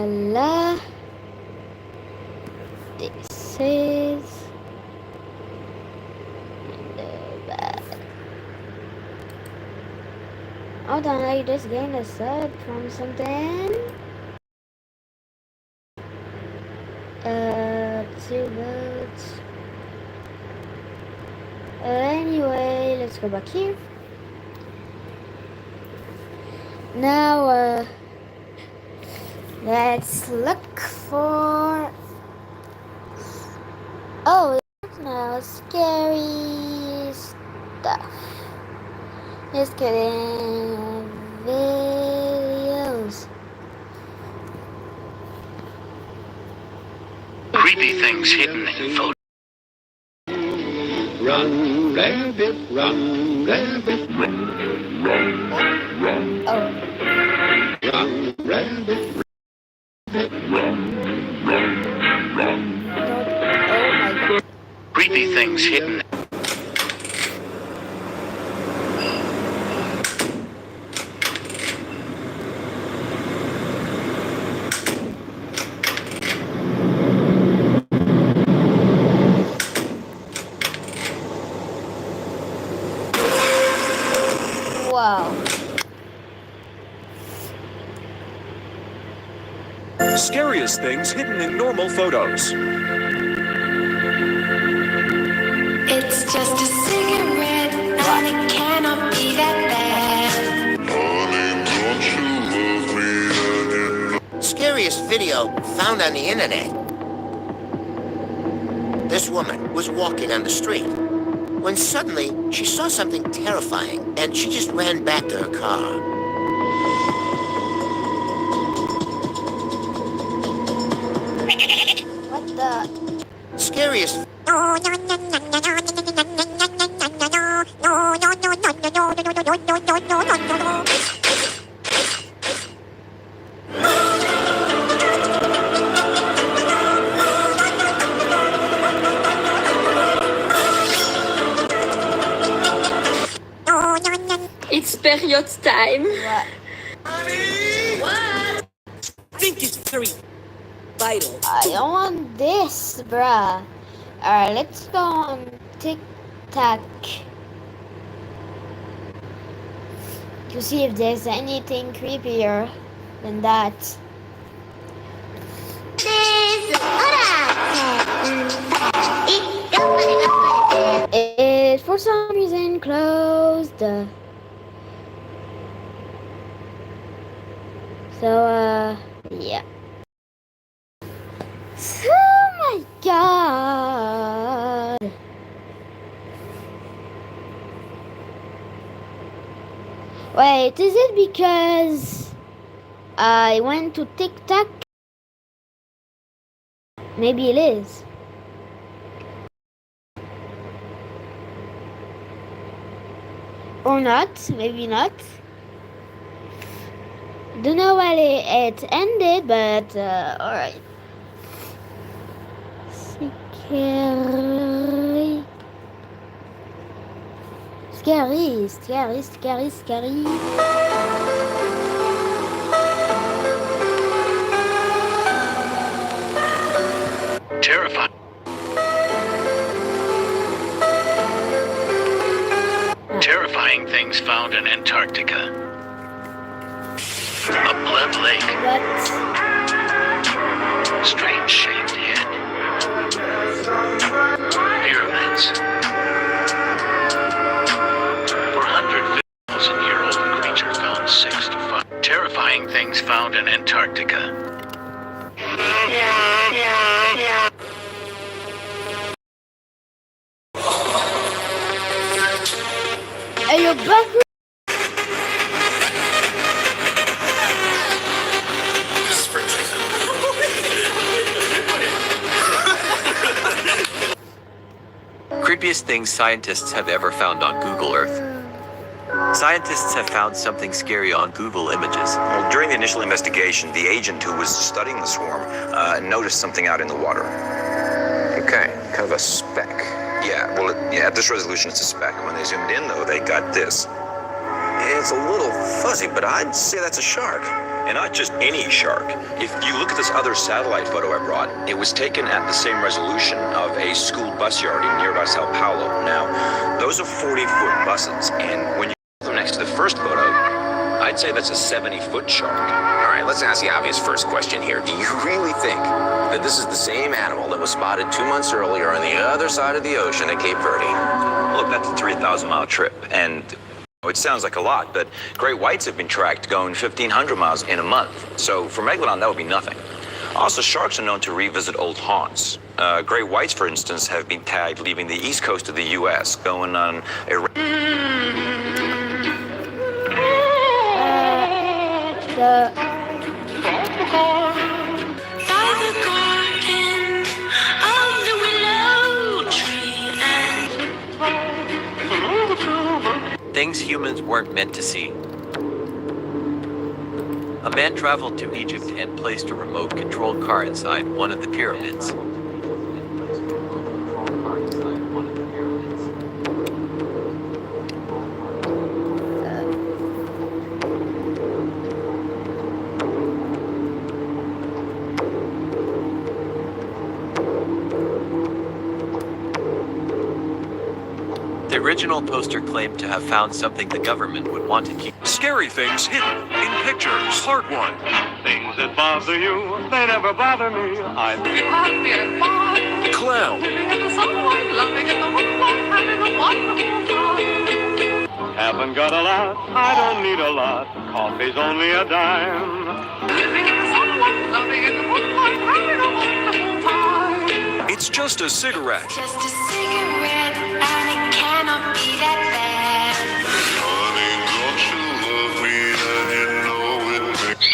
la. This is I don't know, you just gained a sub from something. 2 votes. Anyway, let's go back here. Now, let's look for. Oh, now scary stuff. Just kidding. Videos. Creepy things hidden in photos. Run, rabbit, run, rabbit, run, run, run. Oh. Run, rabbit, rabbit, run, run, run. Oh my god. Creepy things hidden. Wow. Scariest things hidden in normal photos. It's just a cigarette, and it cannot be that bad. Scariest video found on the internet. This woman was walking on the street when suddenly she saw something terrifying and she just ran back to her car. What the? Scariest. It's period time. What? I think it's very vital. I don't want this, bruh. Alright, let's go on TikTok to see if there's anything creepier than that. It for some reason closed. So yeah. Oh my god. Wait, is it because I went to TikTok? Maybe it is. Or not, maybe not. Don't know why it ended, but alright. Scary. Terrifying. Terrifying things found in Antarctica. A blood lake. What? Strange shaped head. Pyramids. 400,000-year-old creature found 6 to 5. Terrifying things found in Antarctica. Are you back? Creepiest things scientists have ever found on Google Earth. Scientists have found something scary on Google Images. Well, during the initial investigation, the agent who was studying the swarm noticed something out in the water. Okay, kind of a speck. Yeah, well, at this resolution, it's a speck. When they zoomed in, though, they got this. it's a little fuzzy, but I'd say that's a shark. And not just any shark. If you look at this other satellite photo I brought, it was taken at the same resolution of a school bus yard in nearby Sao Paulo. Now, those are 40-foot buses, and when you put them next to the first photo, I'd say that's a 70-foot shark. All right, let's ask the obvious first question here. Do you really think that this is the same animal that was spotted 2 months earlier on the other side of the ocean at Cape Verde? Look, that's a 3,000-mile trip, and it sounds like a lot, but great whites have been tracked going 1,500 miles in a month. So for Megalodon, that would be nothing. Also, sharks are known to revisit old haunts. Great whites, for instance, have been tagged leaving the east coast of the U.S., going on a... By the garden of the willow tree and Things humans weren't meant to see. A man traveled to Egypt and placed a remote control car inside one of the pyramids. The original poster claimed to have found something the government would want to keep. Scary things hidden in pictures. Part 1. Things that bother you, they never bother me. Clown. Haven't got a lot, I don't need a lot. Coffee's only a dime. It's just a cigarette. just a cigarette, and it cannot be that bad. Honey, don't you love me that you know it makes...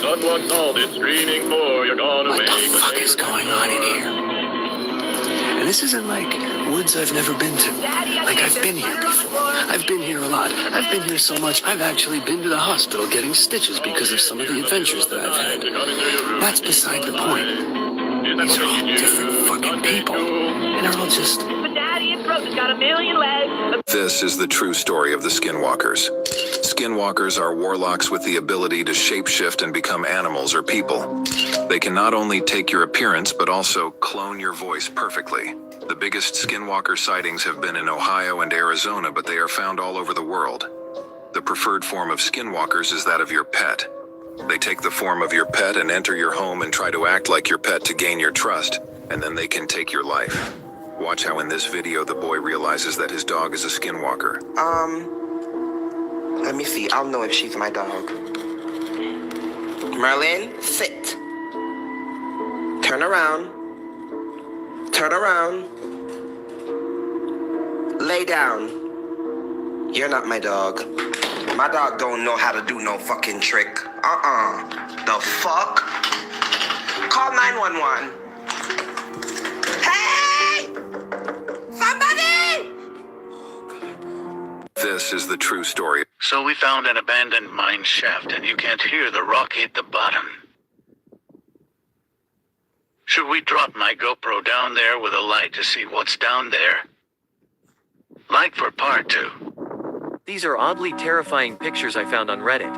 Not what's all this screening for, you're gonna What make the fuck is going on in here? And this isn't like woods I've never been to. Like I've been here before. I've been here a lot. I've been here so much, I've actually been to the hospital getting stitches because of some of the adventures that I've had. That's beside the point. These are all different fucking people. And they're all just... This is the true story of the Skinwalkers. Skinwalkers are warlocks with the ability to shapeshift and become animals or people. They can not only take your appearance, but also clone your voice perfectly. The biggest Skinwalker sightings have been in Ohio and Arizona, but they are found all over the world. The preferred form of Skinwalkers is that of your pet. They take the form of your pet and enter your home and try to act like your pet to gain your trust, and then they can take your life. Watch how in this video the boy realizes that his dog is a Skinwalker. Let me see. I'll know if she's my dog. Merlin, sit. Turn around. Turn around. Lay down. You're not my dog. My dog don't know how to do no fucking trick. The fuck? Call 911. Hey! Somebody! This is the true story. So we found an abandoned mine shaft, and you can't hear the rock hit the bottom. Should we drop my GoPro down there with a light to see what's down there? Like for part 2. These are oddly terrifying pictures I found on Reddit.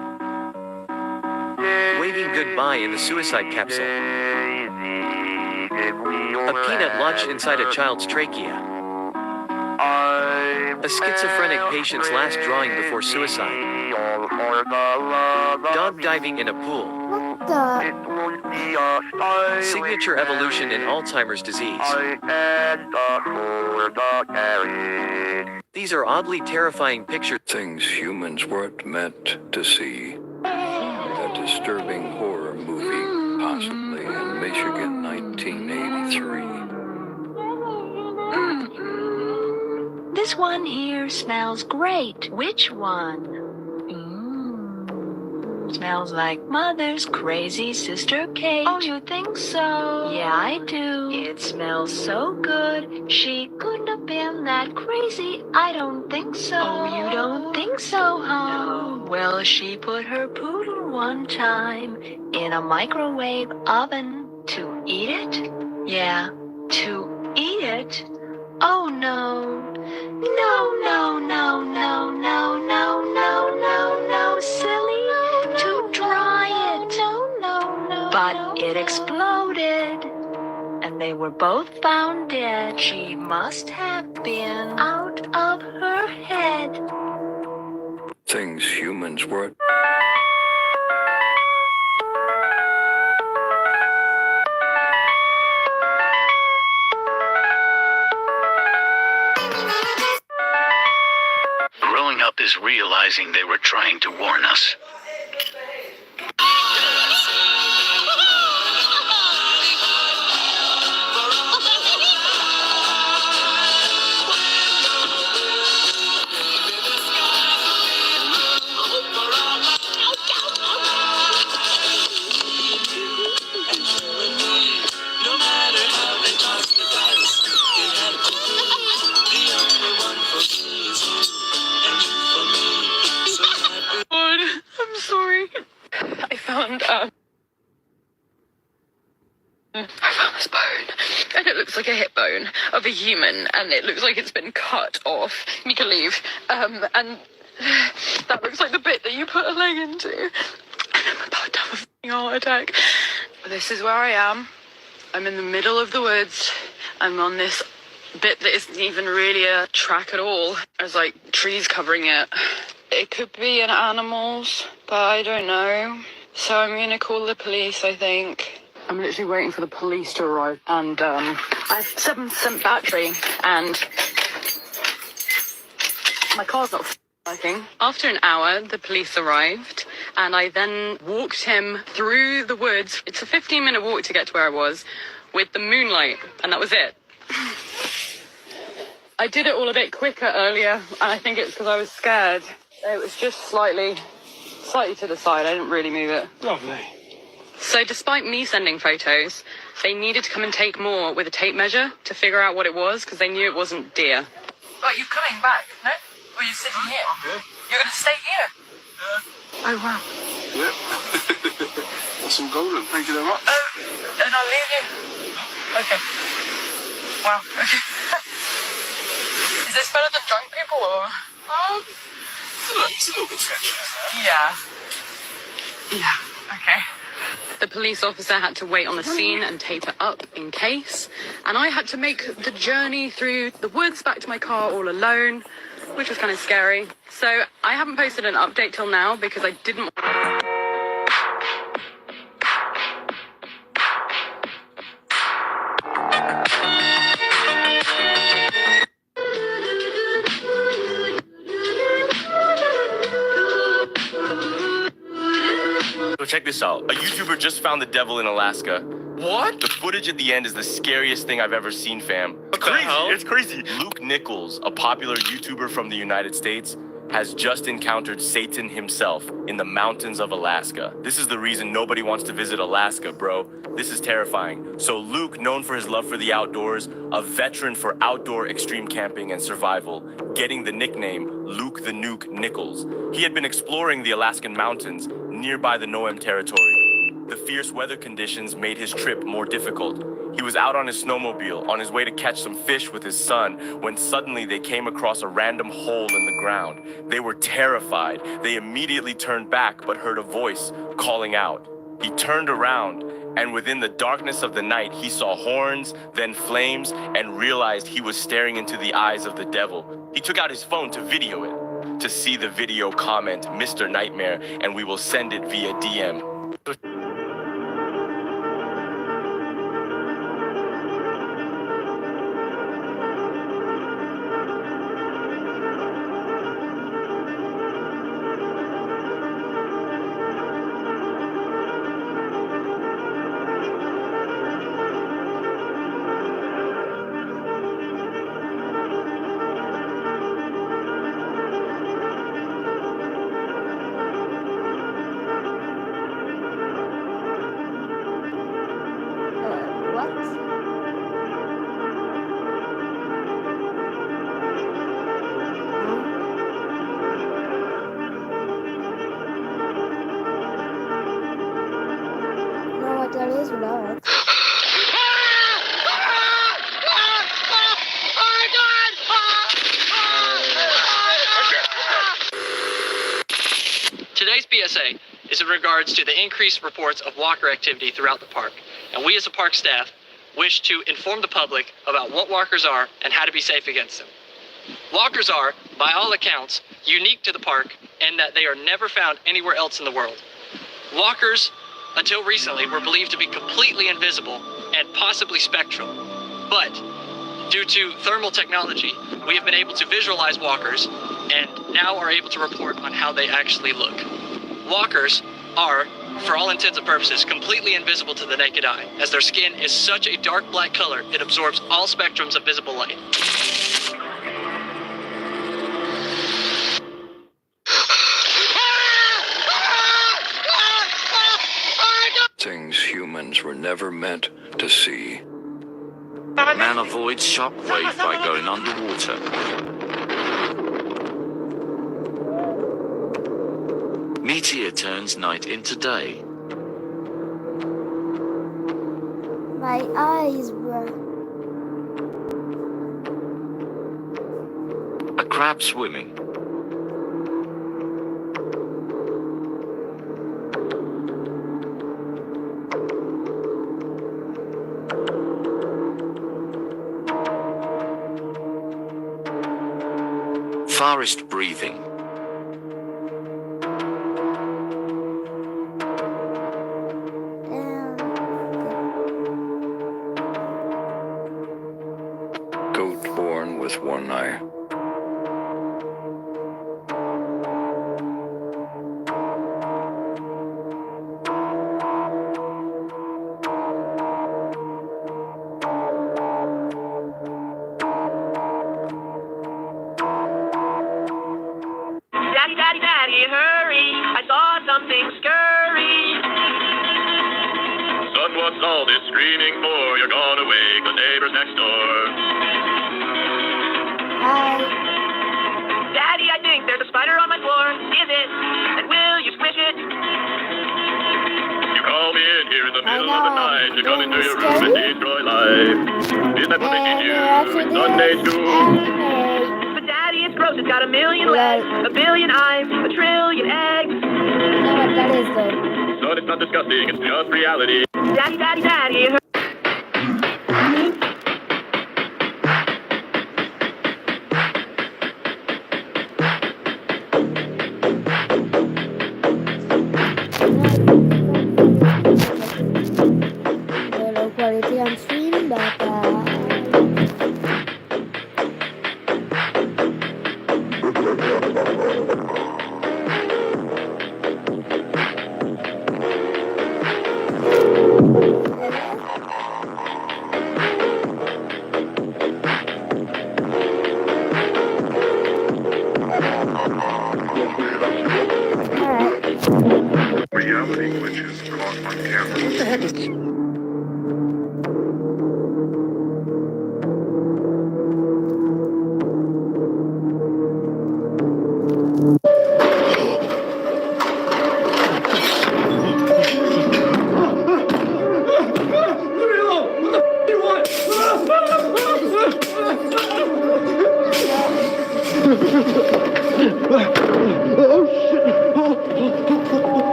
Waving goodbye in the suicide capsule. A peanut lodged inside a child's trachea. A schizophrenic patient's last drawing before suicide. Dog diving in a pool. Signature evolution in Alzheimer's disease. These are oddly terrifying pictures. Things humans weren't meant to see. A disturbing horror movie, possibly in Michigan, 1983. This one here smells great. Which one? Smells like Mother's crazy sister Kate. Oh, you think so? Yeah, I do. It smells so good. She couldn't have been that crazy. I don't think so. Oh, you don't think so, huh? No. Well, she put her poodle one time in a microwave oven to eat it. Yeah, to eat it. Oh, no. No, no, no, no, no, no, no, no, no, silly. To dry it. No, no, no. But it exploded. And they were both found dead. She must have been out of her head. Things humans weren't. Growing up is realizing they were trying to warn us. I'm sorry. I found this bone, and it looks like a hip bone of a human, and it looks like it's been cut off. You can leave. And that looks like the bit that you put a leg into. And I'm about to have a f***ing heart attack. This is where I am. I'm in the middle of the woods. I'm on this bit that isn't even really a track at all. There's like trees covering it. It could be an animal's, but I don't know. So I'm gonna call the police, I think. I'm literally waiting for the police to arrive, and I have 7% battery, and my car's not working. After an hour, the police arrived, and I then walked him through the woods. It's a 15-minute walk to get to where I was, with the moonlight, and that was it. I did it all a bit quicker earlier, and I think it's because I was scared. It was just slightly to the side. I didn't really move it. Lovely. So despite me sending photos, they needed to come and take more with a tape measure to figure out what it was, because they knew it wasn't deer. Right, you're coming back, no? Or you're sitting here? Okay. You're going to stay here? Yeah. Oh, wow. Yep. That's some golden. Thank you very much. Oh, and I'll leave you. Okay. Wow, okay. Is this better than drunk people, or? It's a little bit sketchy. Yeah. Yeah, okay. The police officer had to wait on the scene and tape it up in case, and I had to make the journey through the woods back to my car all alone, which was kind of scary. So I haven't posted an update till now because I didn't. So check this out. A YouTuber just found the devil in Alaska. What? The footage at the end is the scariest thing I've ever seen, fam. It's crazy. It's crazy. Luke Nichols, a popular YouTuber from the United States, has just encountered Satan himself in the mountains of Alaska. This is the reason nobody wants to visit Alaska, bro. This is terrifying. So Luke, known for his love for the outdoors, a veteran for outdoor extreme camping and survival, getting the nickname Luke the Nuke Nichols. He had been exploring the Alaskan mountains nearby the Noem territory. The fierce weather conditions made his trip more difficult. He was out on his snowmobile on his way to catch some fish with his son when suddenly they came across a random hole in the ground. They were terrified. They immediately turned back but heard a voice calling out. He turned around, and within the darkness of the night, he saw horns, then flames, and realized he was staring into the eyes of the devil. He took out his phone to video it. To see the video, comment Mr. Nightmare, and we will send it via DM. relax. Today's PSA is in regards to the increased reports of walker activity throughout the park. And we as a park staff wish to inform the public about what walkers are and how to be safe against them. Walkers are, by all accounts, unique to the park in that they are never found anywhere else in the world. Walkers, until recently, were believed to be completely invisible and possibly spectral. But due to thermal technology, we have been able to visualize walkers and now are able to report on how they actually look. Walkers are, for all intents and purposes, completely invisible to the naked eye, as their skin is such a dark black color, it absorbs all spectrums of visible light. Things humans were never meant to see. Man avoids shockwave by going underwater. Meteor turns night into day. My eyes, bro. A crab swimming. Forest breathing. Goat born with one eye. Daddy, daddy, daddy, hurry. I saw something scurry. Son, what's all this screaming for? You're gonna wake the neighbors next door. Hi. Daddy, I think there's a spider on my floor. Is it? And will you squish it? You call me in here in the middle of the night to come into your room and destroy life. Is that what they teach you in Sunday school? But daddy, it's gross. It's got a million legs, a billion eyes, a trillion eggs. You know what that is, though. Son, it's not disgusting. It's just reality. Daddy, daddy, daddy. Low quality on stream, but Reality glitches caught on camera. What the heck is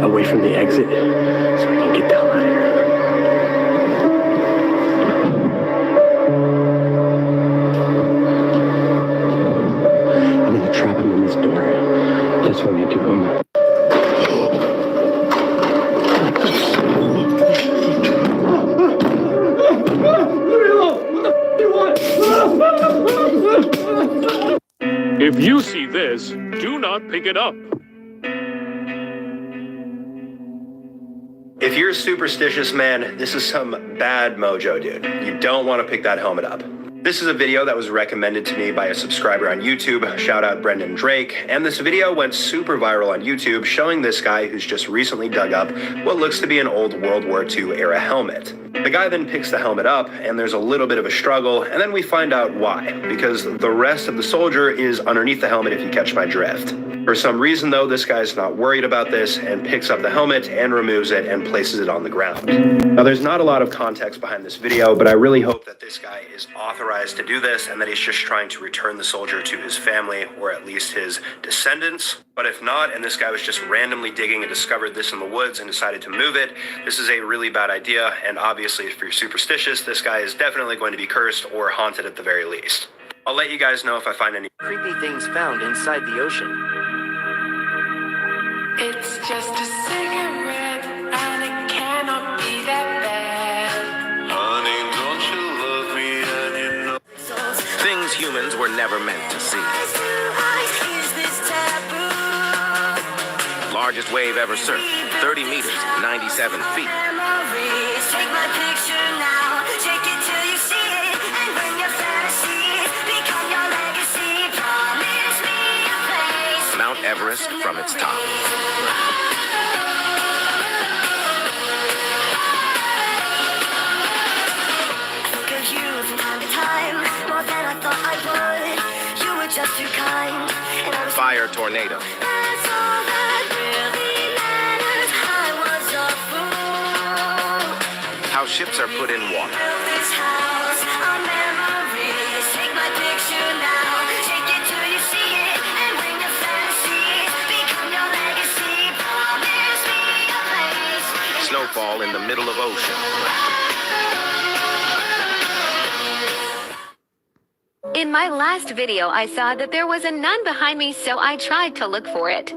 away from the exit so I can get the hell out of here. I'm gonna trap him in this door. That's what we do him. If you see this, do not pick it up. If you're a superstitious man, this is some bad mojo, dude. You don't want to pick that helmet up. This is a video that was recommended to me by a subscriber on YouTube, shout out Brendan Drake, and this video went super viral on YouTube showing this guy who's just recently dug up what looks to be an old World War II era helmet. The guy then picks the helmet up and there's a little bit of a struggle, and then we find out why, because the rest of the soldier is underneath the helmet if you catch my drift. For some reason though, this guy's not worried about this and picks up the helmet and removes it and places it on the ground. Now there's not a lot of context behind this video, but I really hope that this guy is authorized to do this and that he's just trying to return the soldier to his family or at least his descendants. But if not, and this guy was just randomly digging and discovered this in the woods and decided to move it, this is a really bad idea, and obviously if you're superstitious, this guy is definitely going to be cursed or haunted at the very least. I'll let you guys know if I find any creepy things found inside the ocean. It's just a cigarette, and it cannot be that bad. Honey, don't you love me, and you know Things humans were never meant to see. Largest wave ever surfed, 30 meters, 97 feet. Take my picture now, take it till you see it, and bring your fantasy, become your legacy, promise me a place. Mount Everest from its top. Think of you from time to time, more than I thought I would. You were just too kind, and I was Fire tornado. That's all that really matters. I was a fool. How ships are put in water. Build this house on memories. Take my picture now, take it till you see it, and bring your fantasy, become your legacy, promise me a place. Snowfall in the middle of ocean. In my last video, I saw that there was a nun behind me, so I tried to look for it.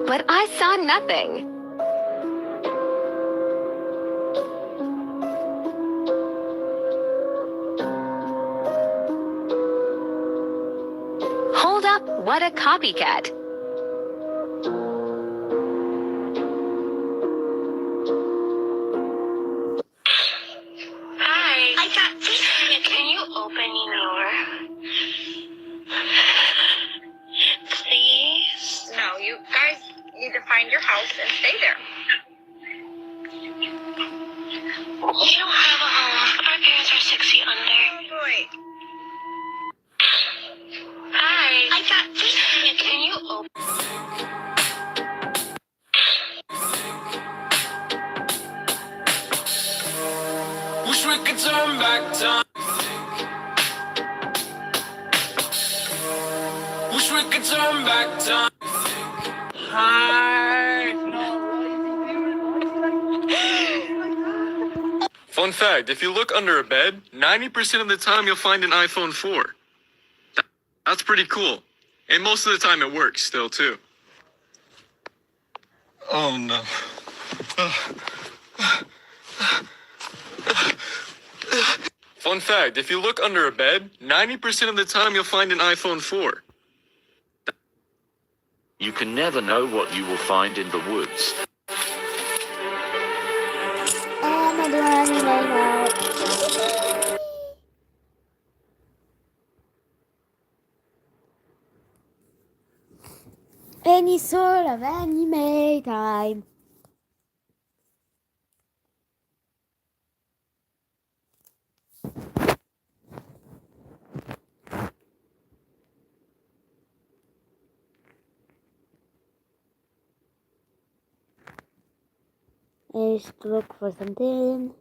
But I saw nothing. Hold up, what a copycat. Hi. I got this. Can you open your... Please? No, you guys need to find your house and stay there. You don't have a home. Our parents are 6 feet under. Wait. Hi. I got this. Can you open... Wish we could turn back time. Wish we could turn back time. Hi. Fun fact, if you look under a bed, 90% of the time you'll find an iPhone 4. That's pretty cool. And most of the time it works still, too. Oh, no. Fun fact, if you look under a bed, 90% of the time you'll find an iPhone 4. You can never know what you will find in the woods. Any sort of anime time. Let's look for something.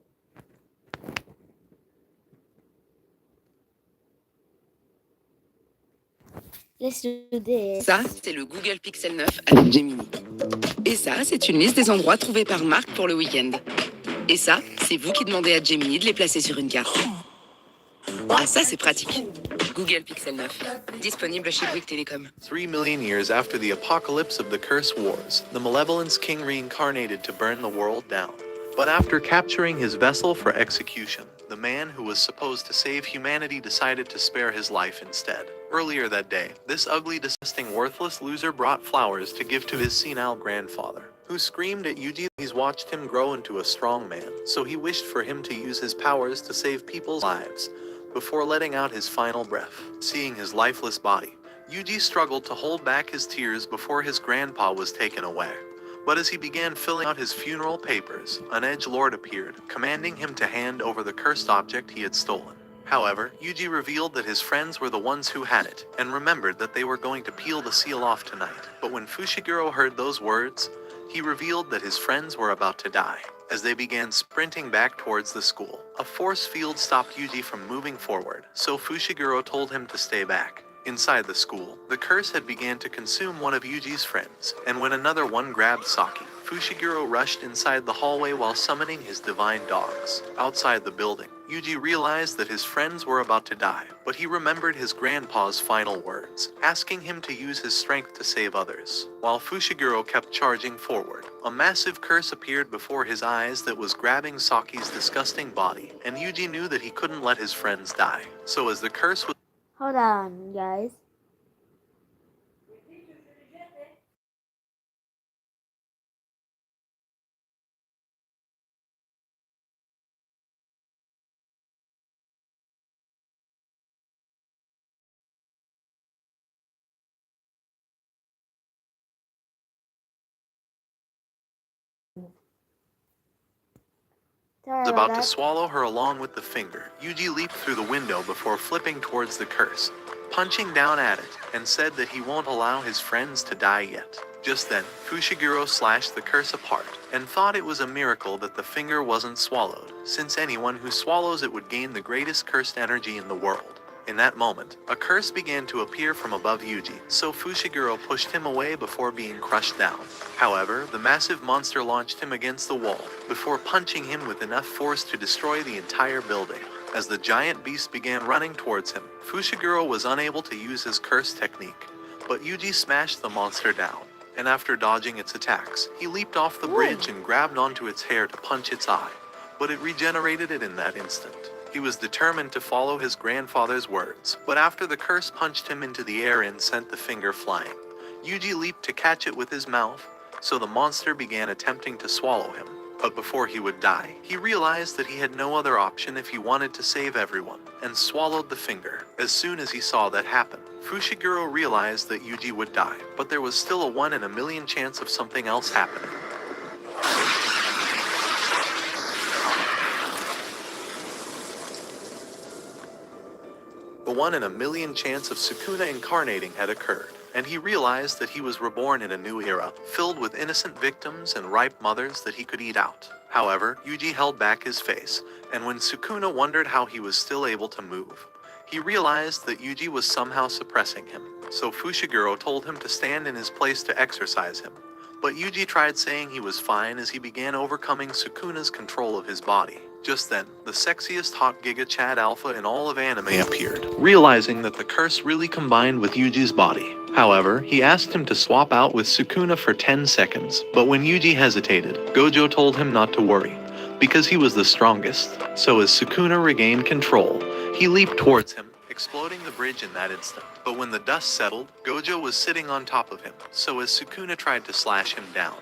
Let's do this. Ça, c'est le Google Pixel 9 avec Gemini. Et ça, c'est une liste des endroits trouvés par Marc pour le week-end. Et ça, c'est vous qui demandez à Gemini de les placer sur une carte. Ah, ça, c'est pratique. Google Pixel 9, disponible chez Bouygues Télécom. 3 million years after the apocalypse of the Curse Wars, the Malevolence King reincarnated to burn the world down. But after capturing his vessel for execution, the man who was supposed to save humanity decided to spare his life instead. Earlier that day, this ugly, disgusting, worthless loser brought flowers to give to his senile grandfather, who screamed at Yuji. He's watched him grow into a strong man, so he wished for him to use his powers to save people's lives before letting out his final breath. Seeing his lifeless body, Yuji struggled to hold back his tears before his grandpa was taken away. But as he began filling out his funeral papers, an edgelord appeared, commanding him to hand over the cursed object he had stolen. However, Yuji revealed that his friends were the ones who had it, and remembered that they were going to peel the seal off tonight. But when Fushiguro heard those words, he revealed that his friends were about to die. As they began sprinting back towards the school, a force field stopped Yuji from moving forward, so Fushiguro told him to stay back. Inside the school, the curse had began to consume one of Yuji's friends, and when another one grabbed Saki, Fushiguro rushed inside the hallway while summoning his divine dogs. Outside the building, Yuji realized that his friends were about to die, but he remembered his grandpa's final words, asking him to use his strength to save others. While Fushiguro kept charging forward, a massive curse appeared before his eyes that was grabbing Saki's disgusting body, and Yuji knew that he couldn't let his friends die. So as the curse was... Hold on, guys. Was about to swallow her along with the finger. Yuji leaped through the window before flipping towards the curse, punching down at it, and said that he won't allow his friends to die yet. Just then, Fushiguro slashed the curse apart, and thought it was a miracle that the finger wasn't swallowed, since anyone who swallows it would gain the greatest cursed energy in the world. In that moment, a curse began to appear from above Yuji, so Fushiguro pushed him away before being crushed down. However, the massive monster launched him against the wall, before punching him with enough force to destroy the entire building. As the giant beast began running towards him, Fushiguro was unable to use his curse technique, but Yuji smashed the monster down, and after dodging its attacks, he leaped off the bridge and grabbed onto its hair to punch its eye, but it regenerated it in that instant. He was determined to follow his grandfather's words, but after the curse punched him into the air and sent the finger flying, Yuji leaped to catch it with his mouth, so the monster began attempting to swallow him. But before he would die, he realized that he had no other option if he wanted to save everyone, and swallowed the finger. As soon as he saw that happen, Fushiguro realized that Yuji would die, but there was still a 1 in a million chance of something else happening. The 1 in a million chance of Sukuna incarnating had occurred, and he realized that he was reborn in a new era, filled with innocent victims and ripe mothers that he could eat out. However, Yuji held back his face, and when Sukuna wondered how he was still able to move, he realized that Yuji was somehow suppressing him, so Fushiguro told him to stand in his place to exorcise him. But Yuji tried saying he was fine as he began overcoming Sukuna's control of his body. Just then, the sexiest hot Giga Chad Alpha in all of anime appeared, realizing that the curse really combined with Yuji's body. However, he asked him to swap out with Sukuna for 10 seconds, but when Yuji hesitated, Gojo told him not to worry, because he was the strongest. So as Sukuna regained control, he leaped towards him, exploding the bridge in that instant. But when the dust settled, Gojo was sitting on top of him, so as Sukuna tried to slash him down,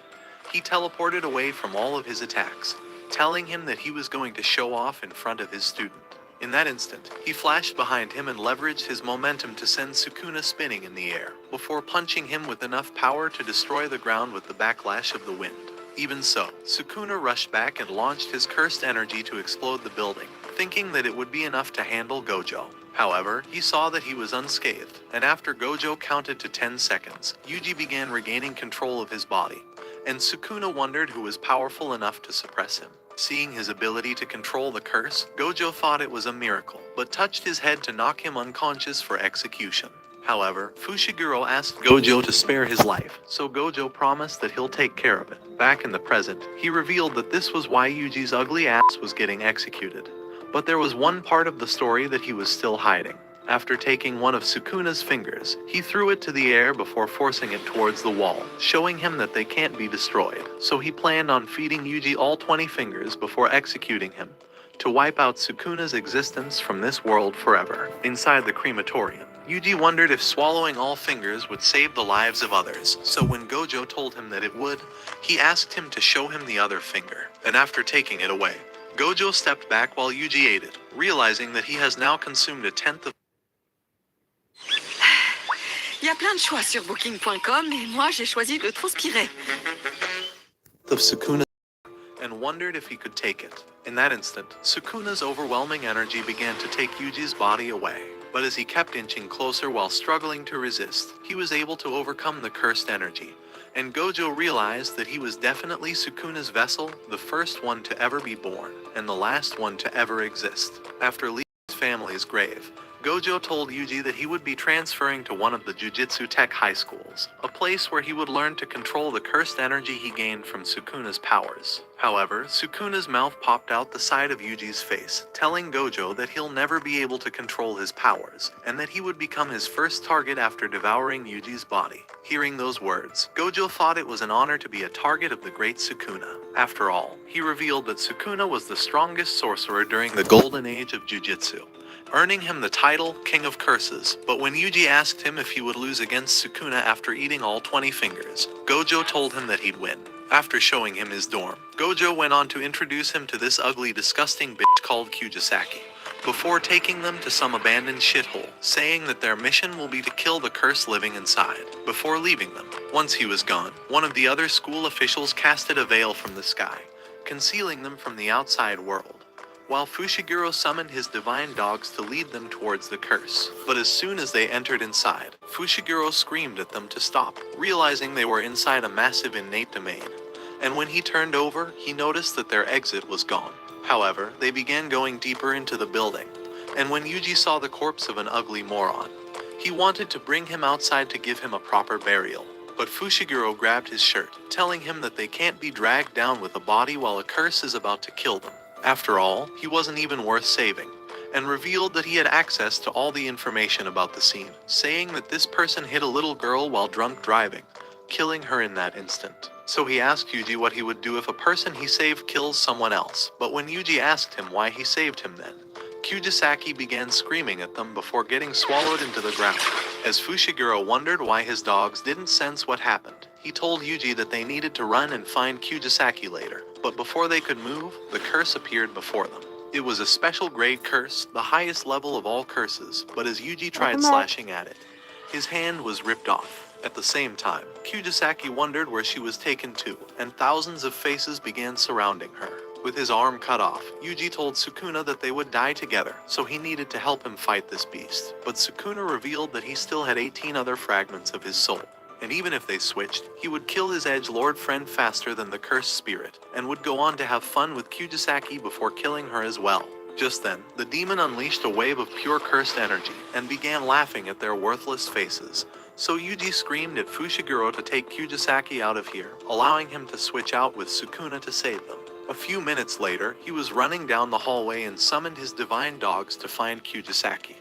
he teleported away from all of his attacks, telling him that he was going to show off in front of his student. In that instant, he flashed behind him and leveraged his momentum to send Sukuna spinning in the air, before punching him with enough power to destroy the ground with the backlash of the wind. Even so, Sukuna rushed back and launched his cursed energy to explode the building, thinking that it would be enough to handle Gojo. However, he saw that he was unscathed, and after Gojo counted to 10 seconds, Yuji began regaining control of his body, and Sukuna wondered who was powerful enough to suppress him. Seeing his ability to control the curse, Gojo thought it was a miracle, but touched his head to knock him unconscious for execution. However, Fushiguro asked Gojo to spare his life, so Gojo promised that he'll take care of it. Back in the present, he revealed that this was why Yuji's ugly ass was getting executed. But there was one part of the story that he was still hiding. After taking one of Sukuna's fingers, he threw it to the air before forcing it towards the wall, showing him that they can't be destroyed. So he planned on feeding Yuji all 20 fingers before executing him, to wipe out Sukuna's existence from this world forever. Inside the crematorium, Yuji wondered if swallowing all fingers would save the lives of others, so when Gojo told him that it would, he asked him to show him the other finger, and after taking it away, Gojo stepped back while Yuji ate it, realizing that he has now consumed a tenth of Il y a plein de choix sur Booking.com, mais moi j'ai choisi de transpirer. Sukuna and wondered if he could take it. In that instant, Sukuna's overwhelming energy began to take Yuji's body away. But as he kept inching closer while struggling to resist, he was able to overcome the cursed energy. And Gojo realized that he was definitely Sukuna's vessel, the first one to ever be born, and the last one to ever exist. After leaving his family's grave, Gojo told Yuji that he would be transferring to one of the Jujutsu Tech high schools, a place where he would learn to control the cursed energy he gained from Sukuna's powers. However, Sukuna's mouth popped out the side of Yuji's face, telling Gojo that he'll never be able to control his powers, and that he would become his first target after devouring Yuji's body. Hearing those words, Gojo thought it was an honor to be a target of the great Sukuna. After all, he revealed that Sukuna was the strongest sorcerer during the golden age of Jujutsu, earning him the title King of Curses. But when Yuji asked him if he would lose against Sukuna after eating all 20 fingers, Gojo told him that he'd win. After showing him his dorm, Gojo went on to introduce him to this ugly, disgusting bitch called Kyujisaki, before taking them to some abandoned shithole, saying that their mission will be to kill the curse living inside. Before leaving them, once he was gone, one of the other school officials casted a veil from the sky, concealing them from the outside world, while Fushiguro summoned his divine dogs to lead them towards the curse. But as soon as they entered inside, Fushiguro screamed at them to stop, realizing they were inside a massive innate domain. And when he turned over, he noticed that their exit was gone. However, they began going deeper into the building, and when Yuji saw the corpse of an ugly moron, he wanted to bring him outside to give him a proper burial. But Fushiguro grabbed his shirt, telling him that they can't be dragged down with a body while a curse is about to kill them. After all, he wasn't even worth saving, and revealed that he had access to all the information about the scene, saying that this person hit a little girl while drunk driving, killing her in that instant. So he asked Yuji what he would do if a person he saved kills someone else, but when Yuji asked him why he saved him then, Kyujisaki began screaming at them before getting swallowed into the ground. As Fushiguro wondered why his dogs didn't sense what happened, he told Yuji that they needed to run and find Kyujisaki later, but before they could move, the curse appeared before them. It was a special grade curse, the highest level of all curses, but as Yuji tried slashing at it, his hand was ripped off. At the same time, Kyujisaki wondered where she was taken to, and thousands of faces began surrounding her. With his arm cut off, Yuji told Sukuna that they would die together, so he needed to help him fight this beast. But Sukuna revealed that he still had 18 other fragments of his soul, and even if they switched, he would kill his edgelord friend faster than the cursed spirit, and would go on to have fun with Kyujisaki before killing her as well. Just then, the demon unleashed a wave of pure cursed energy, and began laughing at their worthless faces. So Yuji screamed at Fushiguro to take Kyujisaki out of here, allowing him to switch out with Sukuna to save them. A few minutes later, he was running down the hallway and summoned his divine dogs to find Kyujisaki.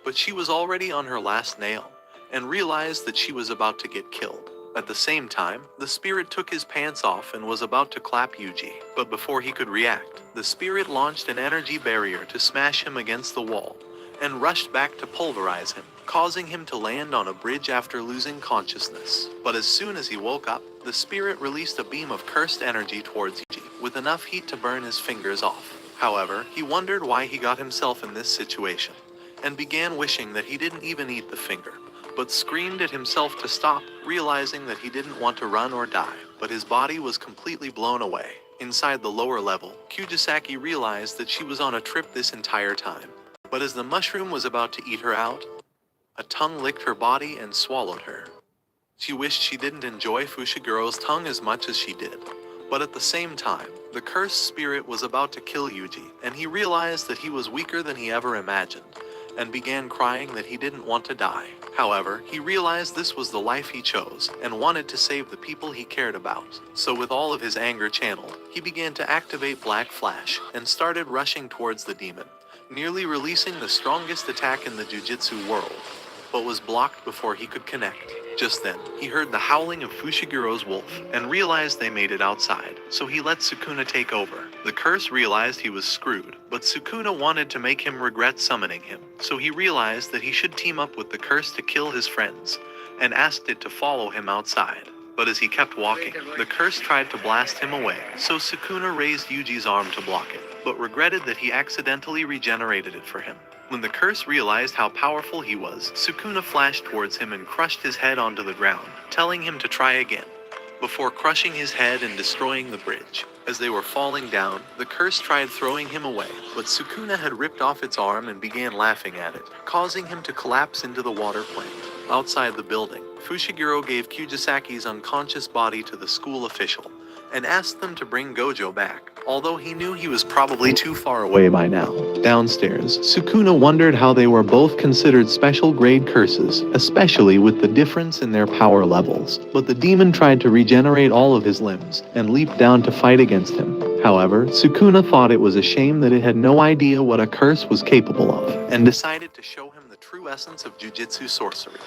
But she was already on her last nail, and realized that she was about to get killed. At the same time, the spirit took his pants off and was about to clap Yuji. But before he could react, the spirit launched an energy barrier to smash him against the wall, and rushed back to pulverize him, causing him to land on a bridge after losing consciousness. But as soon as he woke up, the spirit released a beam of cursed energy towards Yuji, with enough heat to burn his fingers off. However, he wondered why he got himself in this situation, and began wishing that he didn't even eat the finger, but screamed at himself to stop, realizing that he didn't want to run or die, but his body was completely blown away. Inside the lower level, Kyujisaki realized that she was on a trip this entire time. But as the mushroom was about to eat her out, a tongue licked her body and swallowed her. She wished she didn't enjoy Fushiguro's tongue as much as she did. But at the same time, the cursed spirit was about to kill Yuji, and he realized that he was weaker than he ever imagined, and began crying that he didn't want to die. However, he realized this was the life he chose, and wanted to save the people he cared about. So with all of his anger channeled, he began to activate Black Flash, and started rushing towards the demon, nearly releasing the strongest attack in the Jujutsu world. but was blocked before he could connect. Just then, he heard the howling of Fushiguro's wolf and realized they made it outside, so he let Sukuna take over. The curse realized he was screwed, but Sukuna wanted to make him regret summoning him, so he realized that he should team up with the curse to kill his friends, and asked it to follow him outside. But as he kept walking, the curse tried to blast him away, so Sukuna raised Yuji's arm to block it, but regretted that he accidentally regenerated it for him. When the curse realized how powerful he was, Sukuna flashed towards him and crushed his head onto the ground, telling him to try again, before crushing his head and destroying the bridge. As they were falling down, the curse tried throwing him away, but Sukuna had ripped off its arm and began laughing at it, causing him to collapse into the water plant. Outside the building, Fushiguro gave Kujisaki's unconscious body to the school official, and asked them to bring Gojo back, although he knew he was probably too far away by now. Downstairs, Sukuna wondered how they were both considered special grade curses, especially with the difference in their power levels. But the demon tried to regenerate all of his limbs, and leaped down to fight against him. However, Sukuna thought it was a shame that it had no idea what a curse was capable of, and decided to show him the true essence of Jujutsu sorcery.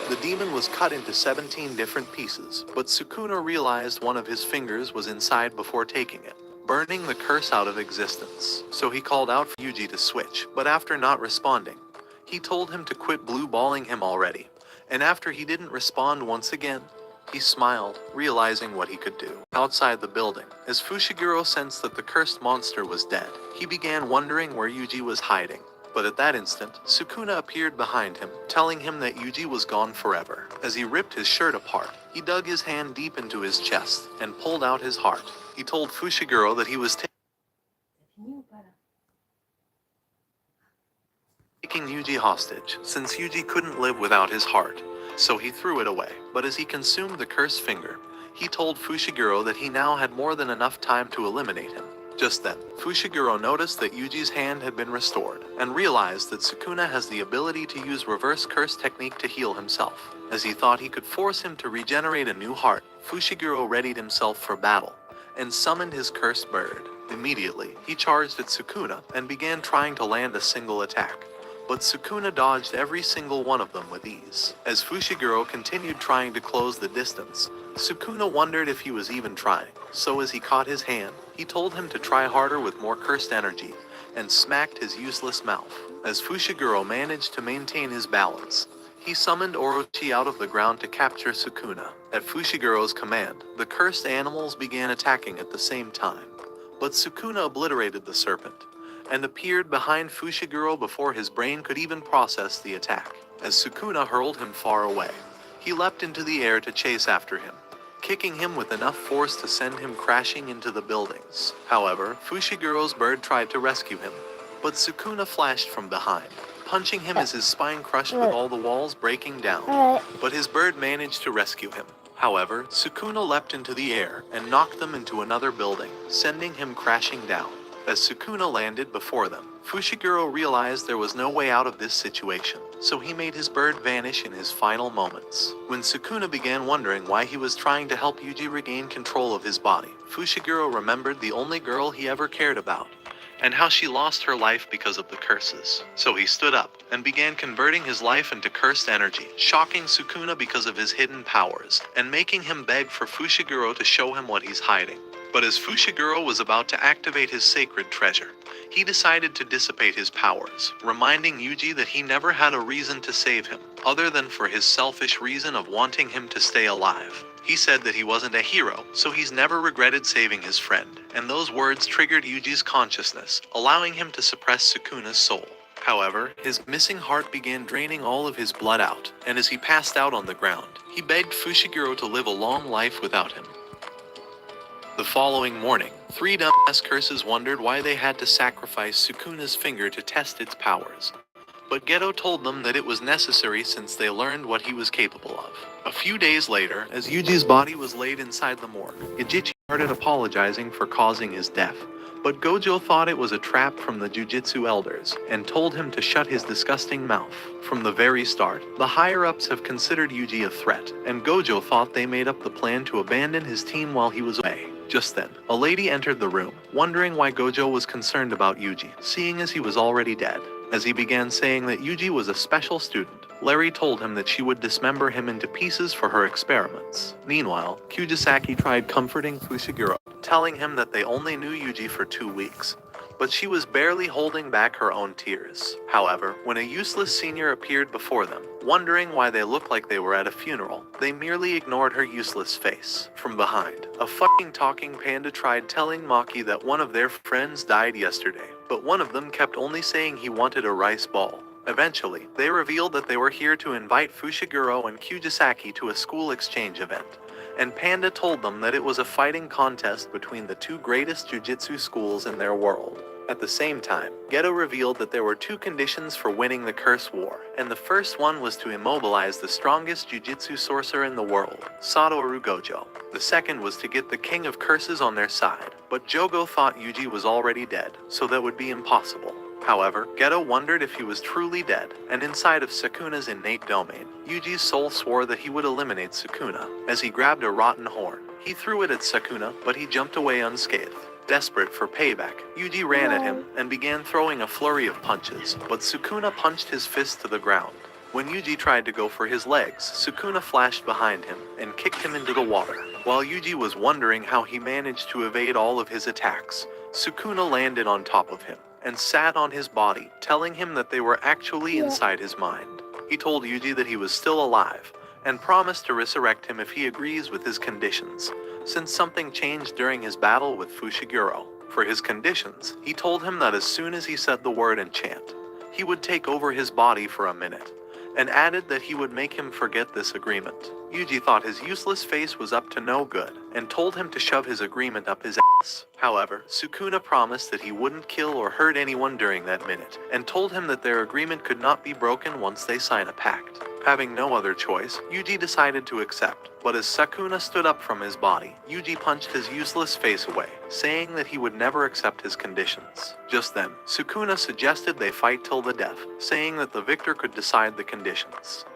The demon was cut into 17 different pieces, but Sukuna realized one of his fingers was inside before taking it, burning the curse out of existence. So he called out for Yuji to switch, but after not responding, he told him to quit blue balling him already, and after he didn't respond once again, he smiled, realizing what he could do. Outside the building, as Fushiguro sensed that the cursed monster was dead, he began wondering where Yuji was hiding. But at that instant, Sukuna appeared behind him, telling him that Yuji was gone forever. As he ripped his shirt apart, he dug his hand deep into his chest and pulled out his heart. He told Fushiguro that he was taking Yuji hostage, since Yuji couldn't live without his heart, so he threw it away. But as he consumed the cursed finger, he told Fushiguro that he now had more than enough time to eliminate him. Just then, Fushiguro noticed that Yuji's hand had been restored, and realized that Sukuna has the ability to use reverse curse technique to heal himself. As he thought he could force him to regenerate a new heart, Fushiguro readied himself for battle, and summoned his cursed bird. Immediately, he charged at Sukuna, and began trying to land a single attack. But Sukuna dodged every single one of them with ease. As Fushiguro continued trying to close the distance, Sukuna wondered if he was even trying, so as he caught his hand, he told him to try harder with more cursed energy, and smacked his useless mouth. As Fushiguro managed to maintain his balance, he summoned Orochi out of the ground to capture Sukuna. At Fushiguro's command, the cursed animals began attacking at the same time, but Sukuna obliterated the serpent, and appeared behind Fushiguro before his brain could even process the attack. As Sukuna hurled him far away, he leapt into the air to chase after him, kicking him with enough force to send him crashing into the buildings. However, Fushiguro's bird tried to rescue him, but Sukuna flashed from behind, punching him as his spine crushed with all the walls breaking down. But his bird managed to rescue him. However, Sukuna leapt into the air and knocked them into another building, sending him crashing down. As Sukuna landed before them, Fushiguro realized there was no way out of this situation, so he made his bird vanish in his final moments. When Sukuna began wondering why he was trying to help Yuji regain control of his body, Fushiguro remembered the only girl he ever cared about, and how she lost her life because of the curses. So he stood up and began converting his life into cursed energy, shocking Sukuna because of his hidden powers, and making him beg for Fushiguro to show him what he's hiding. But as Fushiguro was about to activate his sacred treasure, he decided to dissipate his powers, reminding Yuji that he never had a reason to save him, other than for his selfish reason of wanting him to stay alive. He said that he wasn't a hero, so he's never regretted saving his friend, and those words triggered Yuji's consciousness, allowing him to suppress Sukuna's soul. However, his missing heart began draining all of his blood out, and as he passed out on the ground, he begged Fushiguro to live a long life without him. The following morning, three dumbass curses wondered why they had to sacrifice Sukuna's finger to test its powers. But Geto told them that it was necessary since they learned what he was capable of. A few days later, as Yuji's body was laid inside the morgue, Ijichi started apologizing for causing his death. But Gojo thought it was a trap from the Jujutsu elders, and told him to shut his disgusting mouth. From the very start, the higher-ups have considered Yuji a threat, and Gojo thought they made up the plan to abandon his team while he was away. Just then, a lady entered the room, wondering why Gojo was concerned about Yuji, seeing as he was already dead. As he began saying that Yuji was a special student, Larry told him that she would dismember him into pieces for her experiments. Meanwhile, Kujisaki tried comforting Fushiguro, telling him that they only knew Yuji for 2 weeks, but she was barely holding back her own tears. However, when a useless senior appeared before them, wondering why they looked like they were at a funeral, they merely ignored her useless face. From behind, a fucking talking panda tried telling Maki that one of their friends died yesterday, but one of them kept only saying he wanted a rice ball. Eventually, they revealed that they were here to invite Fushiguro and Kujisaki to a school exchange event, and Panda told them that it was a fighting contest between the 2 greatest jujitsu schools in their world. At the same time, Geto revealed that there were 2 conditions for winning the Curse War, and the first one was to immobilize the strongest jujitsu sorcerer in the world, Satoru Gojo. The second was to get the King of Curses on their side, but Jogo thought Yuji was already dead, so that would be impossible. However, Geto wondered if he was truly dead, and inside of Sukuna's innate domain, Yuji's soul swore that he would eliminate Sukuna. As he grabbed a rotten horn, he threw it at Sukuna, but he jumped away unscathed. Desperate for payback, Yuji ran at him and began throwing a flurry of punches, but Sukuna punched his fist to the ground. When Yuji tried to go for his legs, Sukuna flashed behind him and kicked him into the water. While Yuji was wondering how he managed to evade all of his attacks, Sukuna landed on top of him and sat on his body, telling him that they were actually inside his mind. He told Yuji that he was still alive, and promised to resurrect him if he agrees with his conditions, since something changed during his battle with Fushiguro. For his conditions, he told him that as soon as he said the word enchant, he would take over his body for a minute, and added that he would make him forget this agreement. Yuji thought his useless face was up to no good, and told him to shove his agreement up his ass. However, Sukuna promised that he wouldn't kill or hurt anyone during that minute, and told him that their agreement could not be broken once they sign a pact. Having no other choice, Yuji decided to accept, but as Sukuna stood up from his body, Yuji punched his useless face away, saying that he would never accept his conditions. Just then, Sukuna suggested they fight till the death, saying that the victor could decide the conditions.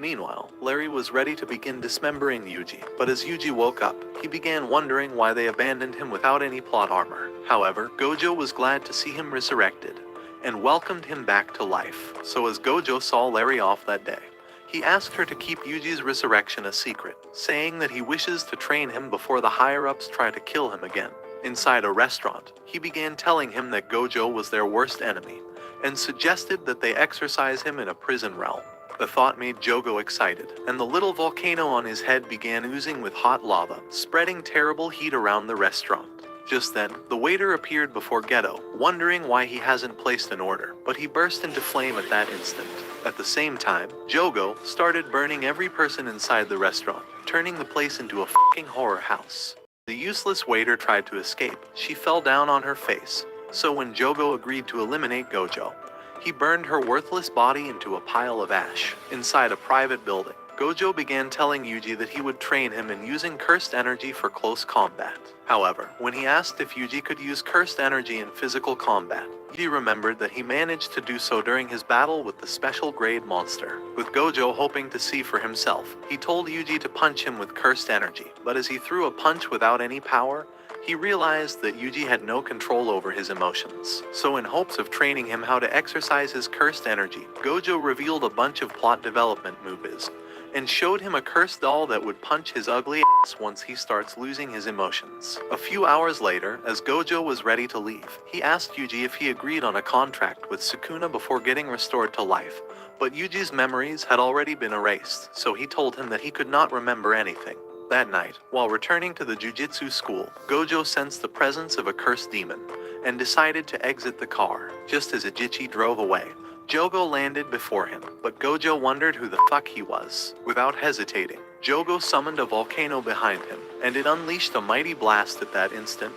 Meanwhile, Larry was ready to begin dismembering Yuji, but as Yuji woke up, he began wondering why they abandoned him without any plot armor. However, Gojo was glad to see him resurrected, and welcomed him back to life. So as Gojo saw Larry off that day, he asked her to keep Yuji's resurrection a secret, saying that he wishes to train him before the higher-ups try to kill him again. Inside a restaurant, he began telling him that Gojo was their worst enemy, and suggested that they exorcise him in a prison realm. The thought made Jogo excited, and the little volcano on his head began oozing with hot lava, spreading terrible heat around the restaurant. Just then, the waiter appeared before Geto, wondering why he hasn't placed an order, but he burst into flame at that instant. At the same time, Jogo started burning every person inside the restaurant, turning the place into a fucking horror house. The useless waiter tried to escape. She fell down on her face, so when Jogo agreed to eliminate Gojo, he burned her worthless body into a pile of ash. Inside a private building, Gojo began telling Yuji that he would train him in using cursed energy for close combat. However, when he asked if Yuji could use cursed energy in physical combat, Yuji remembered that he managed to do so during his battle with the special grade monster. With Gojo hoping to see for himself, he told Yuji to punch him with cursed energy, but as he threw a punch without any power, he realized that Yuji had no control over his emotions. So in hopes of training him how to exercise his cursed energy, Gojo revealed a bunch of plot development moves, and showed him a cursed doll that would punch his ugly ass once he starts losing his emotions. A few hours later, as Gojo was ready to leave, he asked Yuji if he agreed on a contract with Sukuna before getting restored to life, but Yuji's memories had already been erased, so he told him that he could not remember anything. That night, while returning to the Jujutsu school, Gojo sensed the presence of a cursed demon, and decided to exit the car. Just as Ajichi drove away, Jogo landed before him, but Gojo wondered who the fuck he was. Without hesitating, Jogo summoned a volcano behind him, and it unleashed a mighty blast at that instant,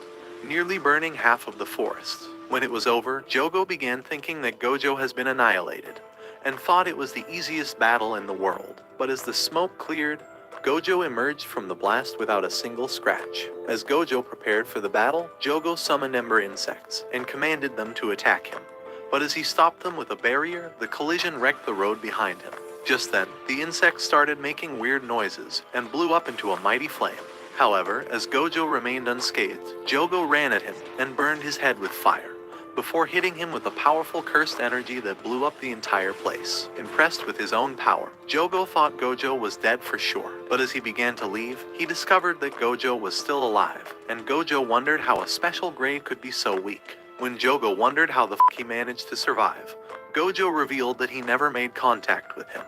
nearly burning half of the forest. When it was over, Jogo began thinking that Gojo has been annihilated, and thought it was the easiest battle in the world. But as the smoke cleared, Gojo emerged from the blast without a single scratch. As Gojo prepared for the battle, Jogo summoned Ember insects and commanded them to attack him. But as he stopped them with a barrier, the collision wrecked the road behind him. Just then, the insects started making weird noises and blew up into a mighty flame. However, as Gojo remained unscathed, Jogo ran at him and burned his head with fire, before hitting him with a powerful cursed energy that blew up the entire place. Impressed with his own power, Jogo thought Gojo was dead for sure. But as he began to leave, he discovered that Gojo was still alive, and Gojo wondered how a special grade could be so weak. When Jogo wondered how the f he managed to survive, Gojo revealed that he never made contact with him,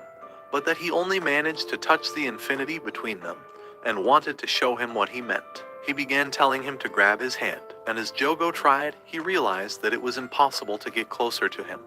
but that he only managed to touch the infinity between them, and wanted to show him what he meant. He began telling him to grab his hand, and as Jogo tried, he realized that it was impossible to get closer to him.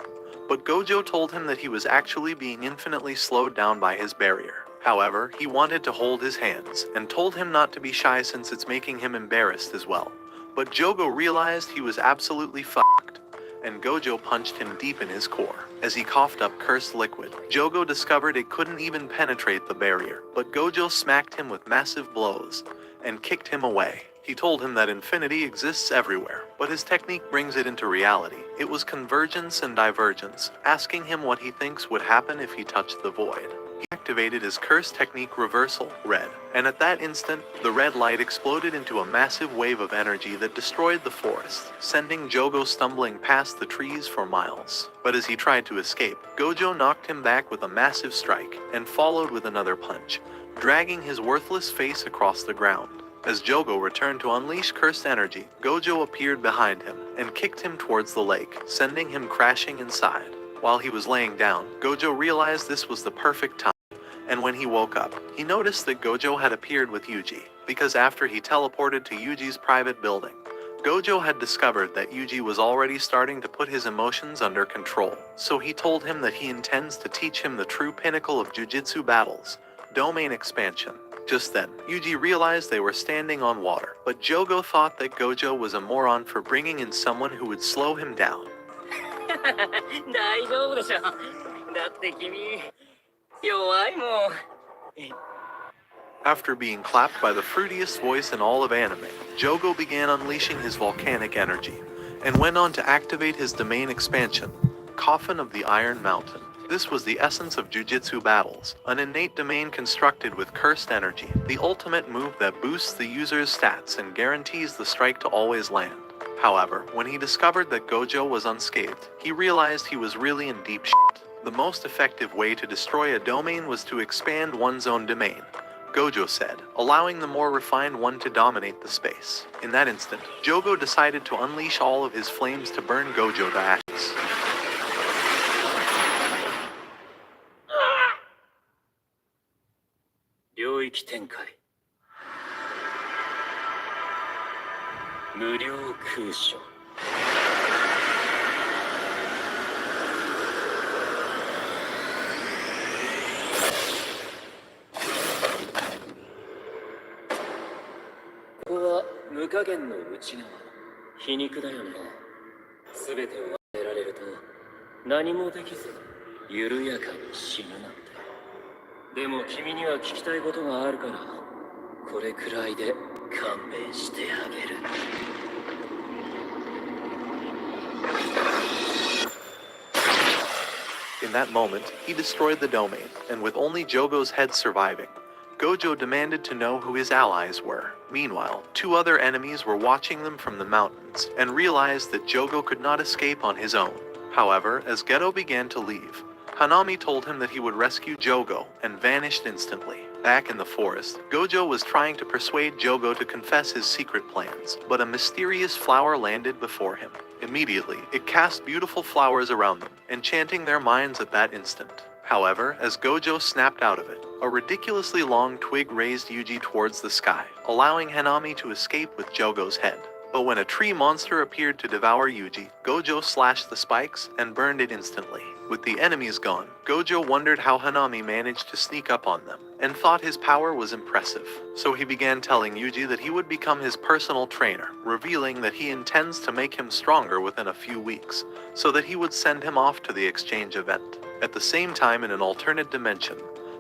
But Gojo told him that he was actually being infinitely slowed down by his barrier. However, he wanted to hold his hands, and told him not to be shy since it's making him embarrassed as well. But Jogo realized he was absolutely fucked, and Gojo punched him deep in his core. As he coughed up cursed liquid, Jogo discovered it couldn't even penetrate the barrier, but Gojo smacked him with massive blows and kicked him away. He told him that infinity exists everywhere, but his technique brings it into reality. It was convergence and divergence, asking him what he thinks would happen if he touched the void. He activated his curse technique reversal, red, and at that instant, the red light exploded into a massive wave of energy that destroyed the forest, sending Jogo stumbling past the trees for miles. But as he tried to escape, Gojo knocked him back with a massive strike, and followed with another punch, dragging his worthless face across the ground. As Jogo returned to unleash cursed energy, Gojo appeared behind him and kicked him towards the lake, sending him crashing inside. While he was laying down, Gojo realized this was the perfect time, and when he woke up, he noticed that Gojo had appeared with Yuji, because after he teleported to Yuji's private building, Gojo had discovered that Yuji was already starting to put his emotions under control. So he told him that he intends to teach him the true pinnacle of Jujutsu battles, domain expansion. Just then, Yuji realized they were standing on water, but Jogo thought that Gojo was a moron for bringing in someone who would slow him down. 大丈夫でしょ。だって君、弱いもん。 After being clapped by the fruitiest voice in all of anime, Jogo began unleashing his volcanic energy, and went on to activate his domain expansion, Coffin of the Iron Mountain. This was the essence of Jujutsu battles, an innate domain constructed with cursed energy, the ultimate move that boosts the user's stats and guarantees the strike to always land. However, when he discovered that Gojo was unscathed, he realized he was really in deep shit. The most effective way to destroy a domain was to expand one's own domain, Gojo said, allowing the more refined one to dominate the space. In that instant, Jogo decided to unleash all of his flames to burn Gojo to ashes. 領域展開無料空所ここは無加減の内側皮肉だよね全てを与えられると何もできず緩やかに死ぬなんてでも君には聞きたいことがあるからこれくらいで勘弁してあげる In that moment, he destroyed the domain, and with only Jogo's head surviving, Gojo demanded to know who his allies were. Meanwhile, two other enemies were watching them from the mountains, and realized that Jogo could not escape on his own. However, as Geto began to leave, Hanami told him that he would rescue Jogo, and vanished instantly. Back in the forest, Gojo was trying to persuade Jogo to confess his secret plans, but a mysterious flower landed before him. Immediately, it cast beautiful flowers around them, enchanting their minds at that instant. However, as Gojo snapped out of it, a ridiculously long twig raised Yuji towards the sky, allowing Hanami to escape with Jogo's head. But when a tree monster appeared to devour Yuji, Gojo slashed the spikes and burned it instantly. With the enemies gone, Gojo wondered how Hanami managed to sneak up on them, and thought his power was impressive. So he began telling Yuji that he would become his personal trainer, revealing that he intends to make him stronger within a few weeks, so that he would send him off to the exchange event. At the same time, in an alternate dimension,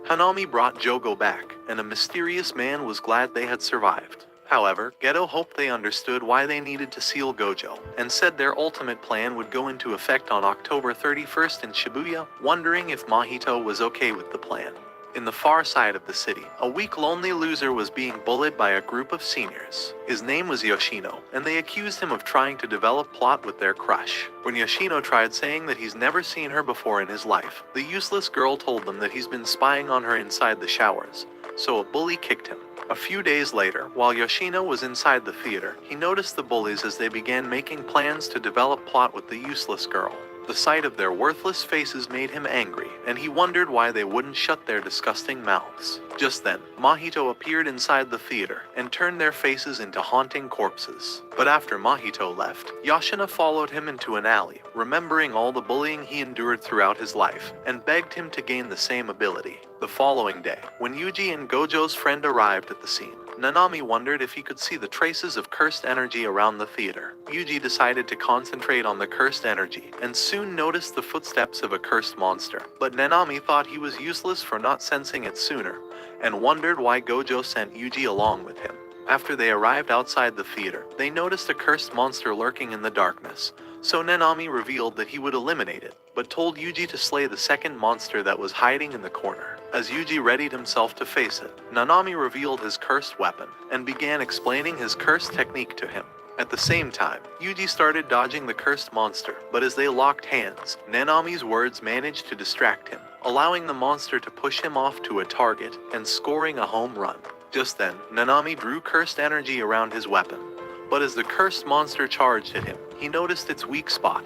Hanami brought Jogo back, and a mysterious man was glad they had survived. However, Geto hoped they understood why they needed to seal Gojo, and said their ultimate plan would go into effect on October 31st in Shibuya, wondering if Mahito was okay with the plan. In the far side of the city, a weak lonely loser was being bullied by a group of seniors. His name was Yoshino, and they accused him of trying to develop plot with their crush. When Yoshino tried saying that he's never seen her before in his life, the useless girl told them that he's been spying on her inside the showers, so a bully kicked him. A few days later, while Yoshino was inside the theater, he noticed the bullies as they began making plans to develop plot with the useless girl. The sight of their worthless faces made him angry, and he wondered why they wouldn't shut their disgusting mouths. Just then, Mahito appeared inside the theater and turned their faces into haunting corpses. But after Mahito left, Yoshino followed him into an alley, remembering all the bullying he endured throughout his life, and begged him to gain the same ability. The following day, when Yuji and Gojo's friend arrived at the scene, Nanami wondered if he could see the traces of cursed energy around the theater. Yuji decided to concentrate on the cursed energy, and soon noticed the footsteps of a cursed monster. But Nanami thought he was useless for not sensing it sooner, and wondered why Gojo sent Yuji along with him. After they arrived outside the theater, they noticed a cursed monster lurking in the darkness, so Nanami revealed that he would eliminate it, but told Yuji to slay the second monster that was hiding in the corner. As Yuji readied himself to face it, Nanami revealed his cursed weapon, and began explaining his cursed technique to him. At the same time, Yuji started dodging the cursed monster, but as they locked hands, Nanami's words managed to distract him, allowing the monster to push him off to a target and scoring a home run. Just then, Nanami drew cursed energy around his weapon, but as the cursed monster charged at him, he noticed its weak spot,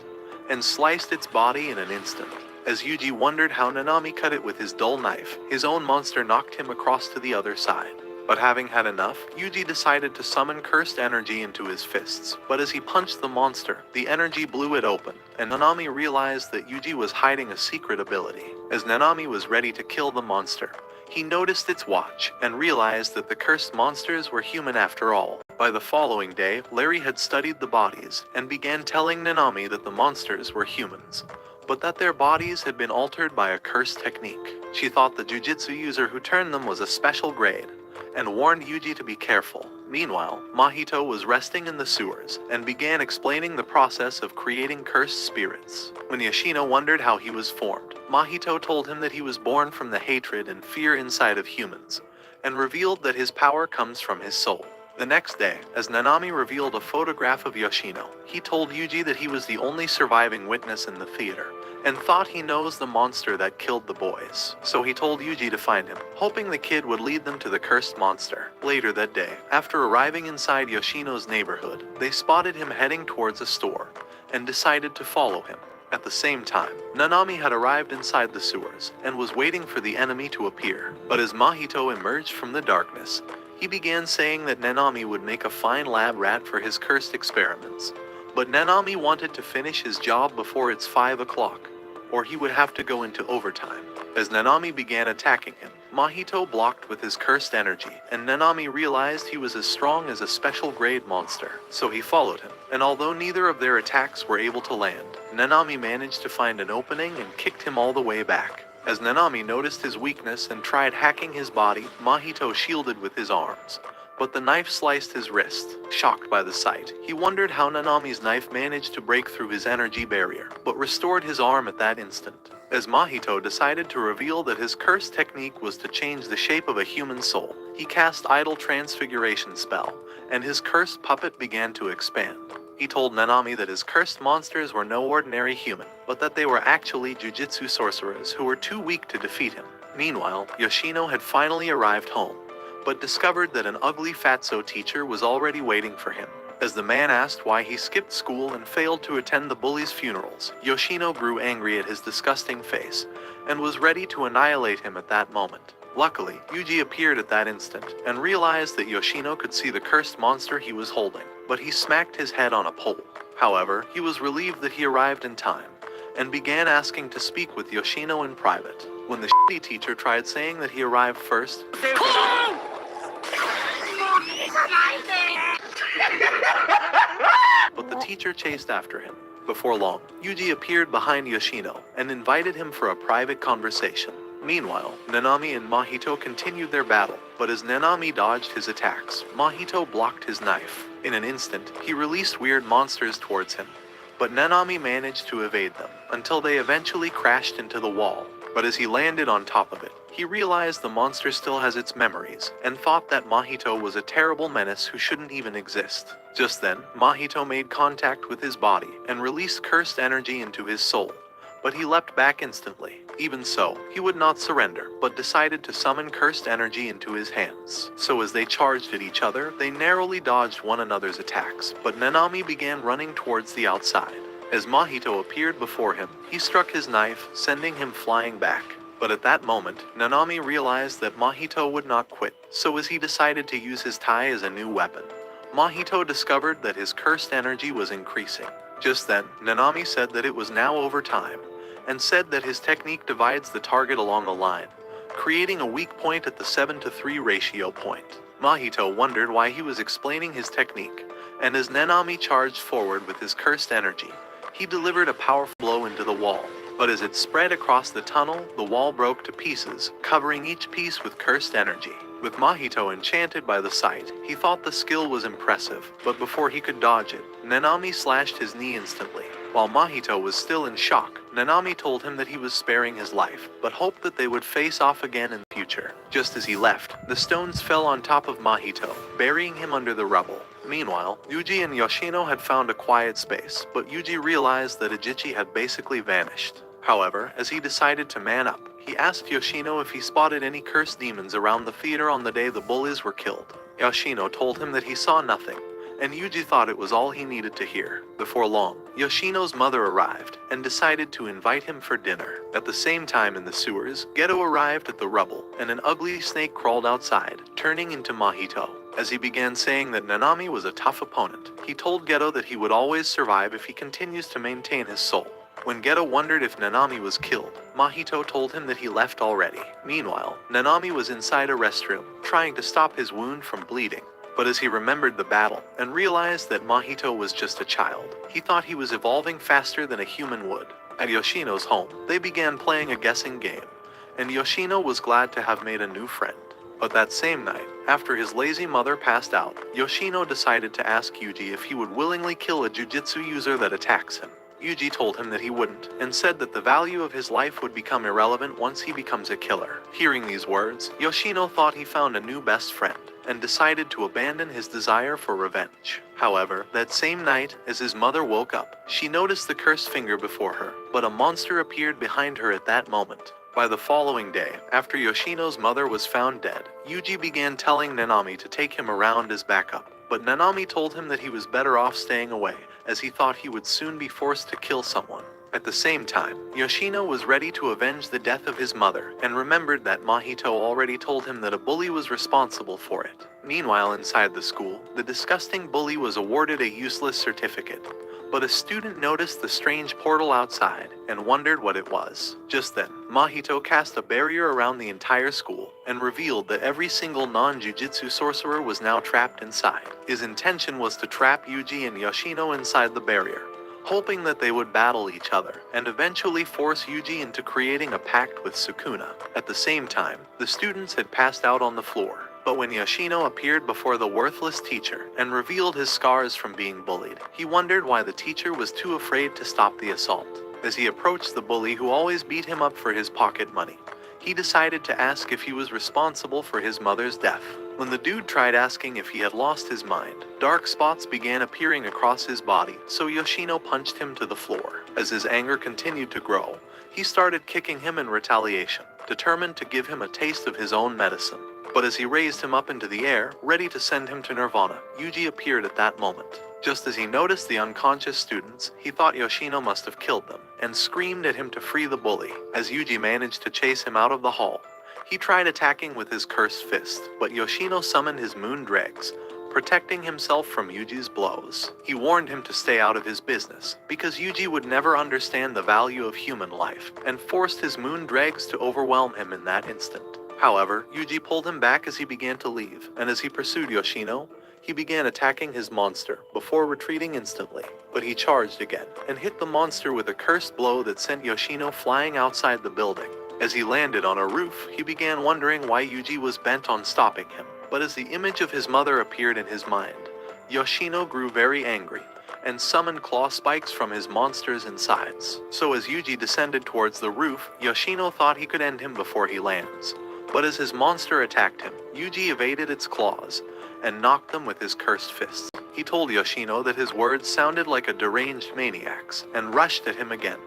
and sliced its body in an instant. As Yuji wondered how Nanami cut it with his dull knife, his own monster knocked him across to the other side. But having had enough, Yuji decided to summon cursed energy into his fists. But as he punched the monster, the energy blew it open, and Nanami realized that Yuji was hiding a secret ability. As Nanami was ready to kill the monster, he noticed its watch, and realized that the cursed monsters were human after all. By the following day, Larry had studied the bodies, and began telling Nanami that the monsters were humans, but that their bodies had been altered by a cursed technique. She thought the jujitsu user who turned them was a special grade, and warned Yuji to be careful. Meanwhile, Mahito was resting in the sewers, and began explaining the process of creating cursed spirits. When Yoshino wondered how he was formed, Mahito told him that he was born from the hatred and fear inside of humans, and revealed that his power comes from his soul. The next day, as Nanami revealed a photograph of Yoshino, he told Yuji that he was the only surviving witness in the theater, and thought he knows the monster that killed the boys. So he told Yuji to find him, hoping the kid would lead them to the cursed monster. Later that day, after arriving inside Yoshino's neighborhood, they spotted him heading towards a store, and decided to follow him. At the same time, Nanami had arrived inside the sewers, and was waiting for the enemy to appear. But as Mahito emerged from the darkness, he began saying that Nanami would make a fine lab rat for his cursed experiments. But Nanami wanted to finish his job before it's 5 o'clock, or he would have to go into overtime. As Nanami began attacking him, Mahito blocked with his cursed energy, and Nanami realized he was as strong as a special grade monster. So he followed him, and although neither of their attacks were able to land, Nanami managed to find an opening and kicked him all the way back. As Nanami noticed his weakness and tried hacking his body, Mahito shielded with his arms, but the knife sliced his wrist. Shocked by the sight, he wondered how Nanami's knife managed to break through his energy barrier, but restored his arm at that instant. As Mahito decided to reveal that his cursed technique was to change the shape of a human soul, he cast Idol Transfiguration spell, and his cursed puppet began to expand. He told Nanami that his cursed monsters were no ordinary human, but that they were actually jujitsu sorcerers who were too weak to defeat him. Meanwhile, Yoshino had finally arrived home, but discovered that an ugly fatso teacher was already waiting for him. As the man asked why he skipped school and failed to attend the bullies' funerals, Yoshino grew angry at his disgusting face, and was ready to annihilate him at that moment. Luckily, Yuji appeared at that instant, and realized that Yoshino could see the cursed monster he was holding, but he smacked his head on a pole. However, he was relieved that he arrived in time, and began asking to speak with Yoshino in private. When the shitty teacher tried saying that he arrived first, but the teacher chased after him. Before long, Yuji appeared behind Yoshino and invited him for a private conversation. Meanwhile, Nanami and Mahito continued their battle, but as Nanami dodged his attacks, Mahito blocked his knife. In an instant, he released weird monsters towards him, but Nanami managed to evade them until they eventually crashed into the wall. But as he landed on top of it, he realized the monster still has its memories and thought that Mahito was a terrible menace who shouldn't even exist. Just then, Mahito made contact with his body and released cursed energy into his soul, but he leapt back instantly. Even so, he would not surrender, but decided to summon cursed energy into his hands. So as they charged at each other, they narrowly dodged one another's attacks, but Nanami began running towards the outside. As Mahito appeared before him, he struck his knife, sending him flying back. But at that moment, Nanami realized that Mahito would not quit, so as he decided to use his tai as a new weapon. Mahito discovered that his cursed energy was increasing. Just then, Nanami said that it was now over time, and said that his technique divides the target along a line, creating a weak point at the 7-to-3 ratio point. Mahito wondered why he was explaining his technique, and as Nanami charged forward with his cursed energy, he delivered a powerful blow into the wall. But as it spread across the tunnel, the wall broke to pieces, covering each piece with cursed energy. With Mahito enchanted by the sight, he thought the skill was impressive, but before he could dodge it, Nanami slashed his knee instantly. While Mahito was still in shock, Nanami told him that he was sparing his life, but hoped that they would face off again in the future. Just as he left, the stones fell on top of Mahito, burying him under the rubble. Meanwhile, Yuji and Yoshino had found a quiet space, but Yuji realized that Ajichi had basically vanished. However, as he decided to man up, he asked Yoshino if he spotted any cursed demons around the theater on the day the bullies were killed. Yoshino told him that he saw nothing, and Yuji thought it was all he needed to hear. Before long, Yoshino's mother arrived and decided to invite him for dinner. At the same time in the sewers, Geto arrived at the rubble, and an ugly snake crawled outside, turning into Mahito. As he began saying that Nanami was a tough opponent, he told Geto that he would always survive if he continues to maintain his soul. When Geto wondered if Nanami was killed, Mahito told him that he left already. Meanwhile, Nanami was inside a restroom, trying to stop his wound from bleeding. But as he remembered the battle and realized that Mahito was just a child, he thought he was evolving faster than a human would. At Yoshino's home, they began playing a guessing game, and Yoshino was glad to have made a new friend. But that same night, after his lazy mother passed out, Yoshino decided to ask Yuji if he would willingly kill a jujitsu user that attacks him. Yuji told him that he wouldn't, and said that the value of his life would become irrelevant once he becomes a killer. Hearing these words, Yoshino thought he found a new best friend, and decided to abandon his desire for revenge. However, that same night, as his mother woke up, she noticed the cursed finger before her, but a monster appeared behind her at that moment. By the following day, after Yoshino's mother was found dead, Yuji began telling Nanami to take him around as backup, but Nanami told him that he was better off staying away, as he thought he would soon be forced to kill someone. At the same time, Yoshino was ready to avenge the death of his mother, and remembered that Mahito already told him that a bully was responsible for it. Meanwhile, inside the school, the disgusting bully was awarded a useless certificate, but a student noticed the strange portal outside and wondered what it was. Just then, Mahito cast a barrier around the entire school and revealed that every single non-jujitsu sorcerer was now trapped inside. His intention was to trap Yuji and Yoshino inside the barrier, hoping that they would battle each other and eventually force Yuji into creating a pact with Sukuna. At the same time, the students had passed out on the floor. But when Yoshino appeared before the worthless teacher and revealed his scars from being bullied, he wondered why the teacher was too afraid to stop the assault. As he approached the bully who always beat him up for his pocket money, he decided to ask if he was responsible for his mother's death. When the dude tried asking if he had lost his mind, dark spots began appearing across his body, so Yoshino punched him to the floor. As his anger continued to grow, he started kicking him in retaliation, determined to give him a taste of his own medicine. But as he raised him up into the air, ready to send him to Nirvana, Yuji appeared at that moment. Just as he noticed the unconscious students, he thought Yoshino must have killed them, and screamed at him to free the bully. As Yuji managed to chase him out of the hall, he tried attacking with his cursed fist, but Yoshino summoned his moon dregs, protecting himself from Yuji's blows. He warned him to stay out of his business, because Yuji would never understand the value of human life, and forced his moon dregs to overwhelm him in that instant. However, Yuji pulled him back as he began to leave, and as he pursued Yoshino, He began attacking his monster before retreating instantly, but he charged again and hit the monster with a cursed blow that sent Yoshino flying outside the building. As he landed on a roof, he began wondering why Yuji was bent on stopping him. But as the image of his mother appeared in his mind, Yoshino grew very angry and summoned claw spikes from his monster's insides. So as Yuji descended towards the roof, Yoshino thought he could end him before he lands. But as his monster attacked him, Yuji evaded its claws and knocked them with his cursed fists. He told Yoshino that his words sounded like a deranged maniac's and rushed at him again,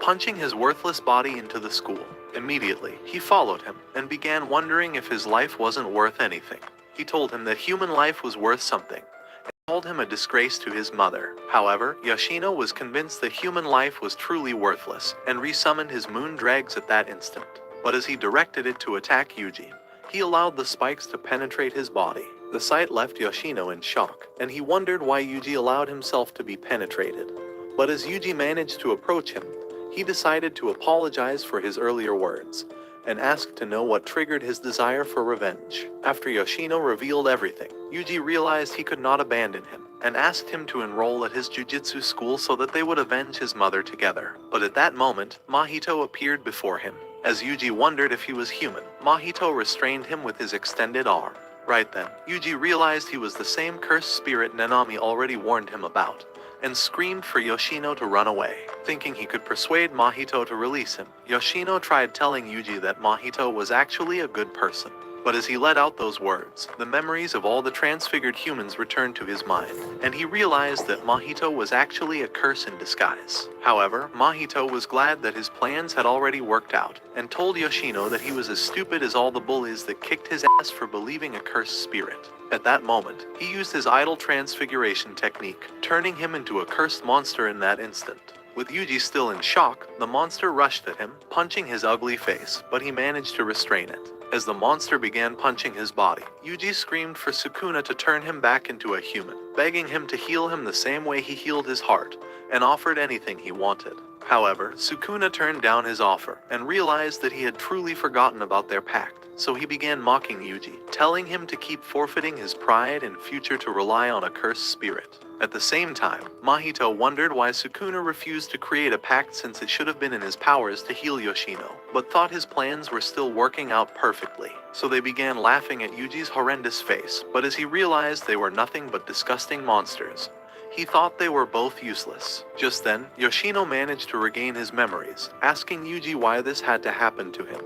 punching his worthless body into the school. Immediately, he followed him and began wondering if his life wasn't worth anything. He told him that human life was worth something and called him a disgrace to his mother. However, Yoshino was convinced that human life was truly worthless and resummoned his moon dregs at that instant. But as he directed it to attack Yuji, he allowed the spikes to penetrate his body. The sight left Yoshino in shock, and he wondered why Yuji allowed himself to be penetrated. But as Yuji managed to approach him, he decided to apologize for his earlier words, and asked to know what triggered his desire for revenge. After Yoshino revealed everything, Yuji realized he could not abandon him, and asked him to enroll at his jujitsu school so that they would avenge his mother together. But at that moment, Mahito appeared before him. As Yuji wondered if he was human, Mahito restrained him with his extended arm. Right then, Yuji realized he was the same cursed spirit Nanami already warned him about, and screamed for Yoshino to run away. Thinking he could persuade Mahito to release him, Yoshino tried telling Yuji that Mahito was actually a good person. But as he let out those words, the memories of all the transfigured humans returned to his mind, and he realized that Mahito was actually a curse in disguise. However, Mahito was glad that his plans had already worked out, and told Yoshino that he was as stupid as all the bullies that kicked his ass for believing a cursed spirit. At that moment, he used his idol transfiguration technique, turning him into a cursed monster in that instant. With Yuji still in shock, the monster rushed at him, punching his ugly face, but he managed to restrain it. As the monster began punching his body, Yuji screamed for Sukuna to turn him back into a human, begging him to heal him the same way he healed his heart, and offered anything he wanted. However, Sukuna turned down his offer, and realized that he had truly forgotten about their pact, so he began mocking Yuji, telling him to keep forfeiting his pride and future to rely on a cursed spirit. At the same time, Mahito wondered why Sukuna refused to create a pact since it should have been in his powers to heal Yoshino, but thought his plans were still working out perfectly. So they began laughing at Yuji's horrendous face, but as he realized they were nothing but disgusting monsters, he thought they were both useless. Just then, Yoshino managed to regain his memories, asking Yuji why this had to happen to him.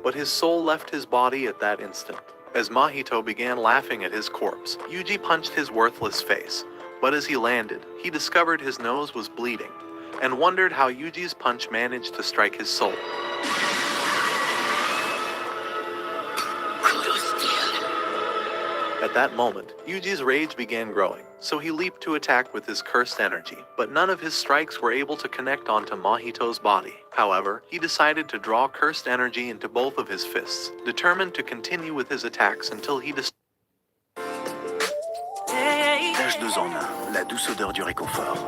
But his soul left his body at that instant. As Mahito began laughing at his corpse, Yuji punched his worthless face. But as he landed, he discovered his nose was bleeding, and wondered how Yuji's punch managed to strike his soul. At that moment, Yuji's rage began growing, so he leaped to attack with his cursed energy, but none of his strikes were able to connect onto Mahito's body. However, he decided to draw cursed energy into both of his fists, determined to continue with his attacks until he Tâche 2 en 1, la douce odeur du réconfort.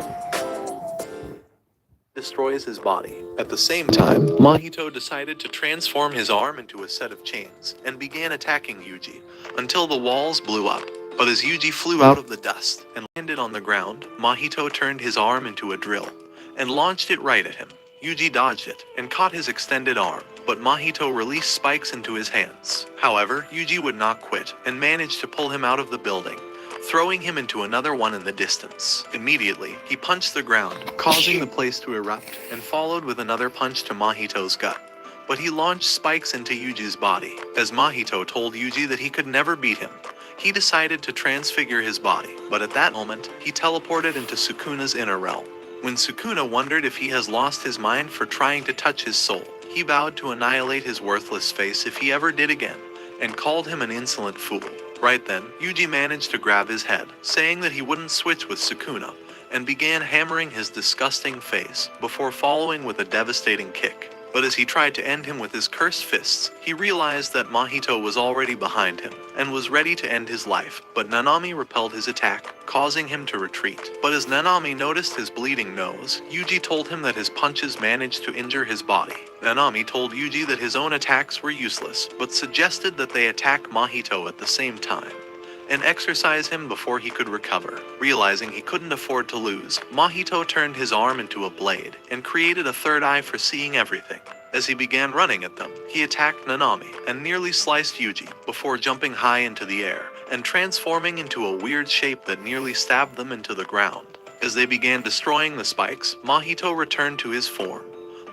destroys his body. At the same time, Mahito decided to transform his arm into a set of chains, and began attacking Yuji, until the walls blew up. But as Yuji flew out of the dust and landed on the ground, Mahito turned his arm into a drill, and launched it right at him. Yuji dodged it, and caught his extended arm, but Mahito released spikes into his hands. However, Yuji would not quit, and managed to pull him out of the building, throwing him into another one in the distance. Immediately, he punched the ground, causing the place to erupt, and followed with another punch to Mahito's gut. But he launched spikes into Yuji's body. As Mahito told Yuji that he could never beat him, he decided to transfigure his body, but at that moment, he teleported into Sukuna's inner realm. When Sukuna wondered if he has lost his mind for trying to touch his soul, he vowed to annihilate his worthless face if he ever did again, and called him an insolent fool. Right then, Yuji managed to grab his head, saying that he wouldn't switch with Sukuna, and began hammering his disgusting face, before following with a devastating kick. But as he tried to end him with his cursed fists, he realized that Mahito was already behind him, and was ready to end his life, but Nanami repelled his attack, causing him to retreat. But as Nanami noticed his bleeding nose, Yuji told him that his punches managed to injure his body. Nanami told Yuji that his own attacks were useless, but suggested that they attack Mahito at the same time. and exercise him before he could recover. Realizing he couldn't afford to lose, Mahito turned his arm into a blade and created a third eye for seeing everything. As he began running at them, he attacked Nanami and nearly sliced Yuji before jumping high into the air and transforming into a weird shape that nearly stabbed them into the ground. As they began destroying the spikes, Mahito returned to his form.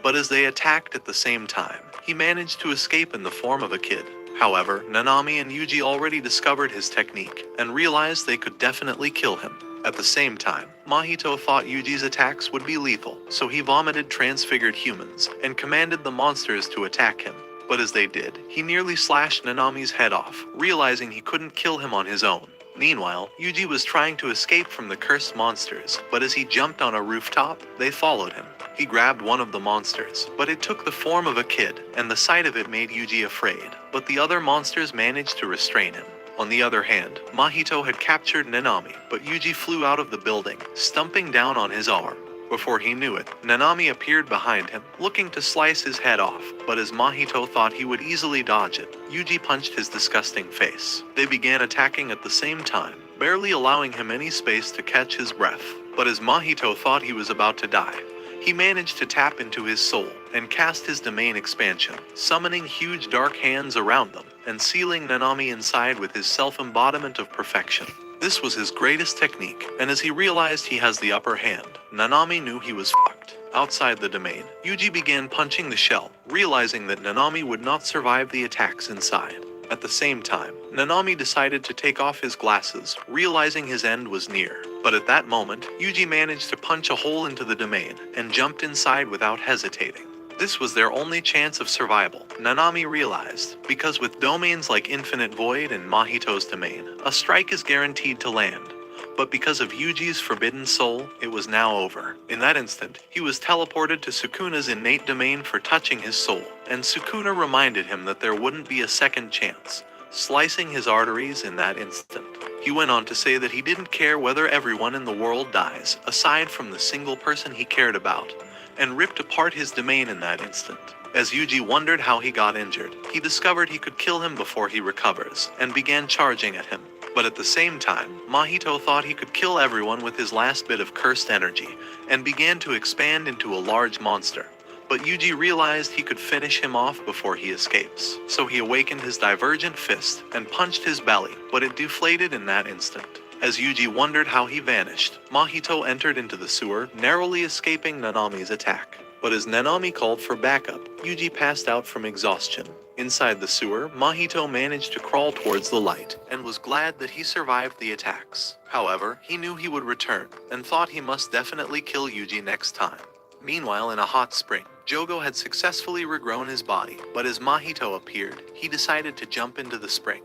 But as they attacked at the same time, he managed to escape in the form of a kid. However, Nanami and Yuji already discovered his technique and realized they could definitely kill him. At the same time, Mahito thought Yuji's attacks would be lethal, so he vomited transfigured humans and commanded the monsters to attack him. But as they did, he nearly slashed Nanami's head off, realizing he couldn't kill him on his own. Meanwhile, Yuji was trying to escape from the cursed monsters, but as he jumped on a rooftop, they followed him. He grabbed one of the monsters, but it took the form of a kid, and the sight of it made Yuji afraid, but the other monsters managed to restrain him. On the other hand, Mahito had captured Nanami, but Yuji flew out of the building, stumping down on his arm. Before he knew it, Nanami appeared behind him, looking to slice his head off, but as Mahito thought he would easily dodge it, Yuji punched his disgusting face. They began attacking at the same time, barely allowing him any space to catch his breath. But as Mahito thought he was about to die, he managed to tap into his soul and cast his domain expansion, summoning huge dark hands around them and sealing Nanami inside with his self-embodiment of perfection. This was his greatest technique, and as he realized he has the upper hand, Nanami knew he was fucked. Outside the domain, Yuji began punching the shell, realizing that Nanami would not survive the attacks inside. At the same time, Nanami decided to take off his glasses, realizing his end was near. But at that moment, Yuji managed to punch a hole into the domain and jumped inside without hesitating. This was their only chance of survival, Nanami realized, because with domains like Infinite Void and Mahito's domain, a strike is guaranteed to land. But because of Yuji's forbidden soul, it was now over. In that instant, he was teleported to Sukuna's innate domain for touching his soul, and Sukuna reminded him that there wouldn't be a second chance, slicing his arteries in that instant. He went on to say that he didn't care whether everyone in the world dies, aside from the single person he cared about, and ripped apart his domain in that instant. As Yuji wondered how he got injured, he discovered he could kill him before he recovers, and began charging at him. But at the same time, Mahito thought he could kill everyone with his last bit of cursed energy, and began to expand into a large monster. But Yuji realized he could finish him off before he escapes, so he awakened his divergent fist and punched his belly, but it deflated in that instant. As Yuji wondered how he vanished, Mahito entered into the sewer, narrowly escaping Nanami's attack. But as Nanami called for backup, Yuji passed out from exhaustion. Inside the sewer, Mahito managed to crawl towards the light, and was glad that he survived the attacks. However, he knew he would return, and thought he must definitely kill Yuji next time. Meanwhile, in a hot spring, Jogo had successfully regrown his body, but as Mahito appeared, he decided to jump into the spring,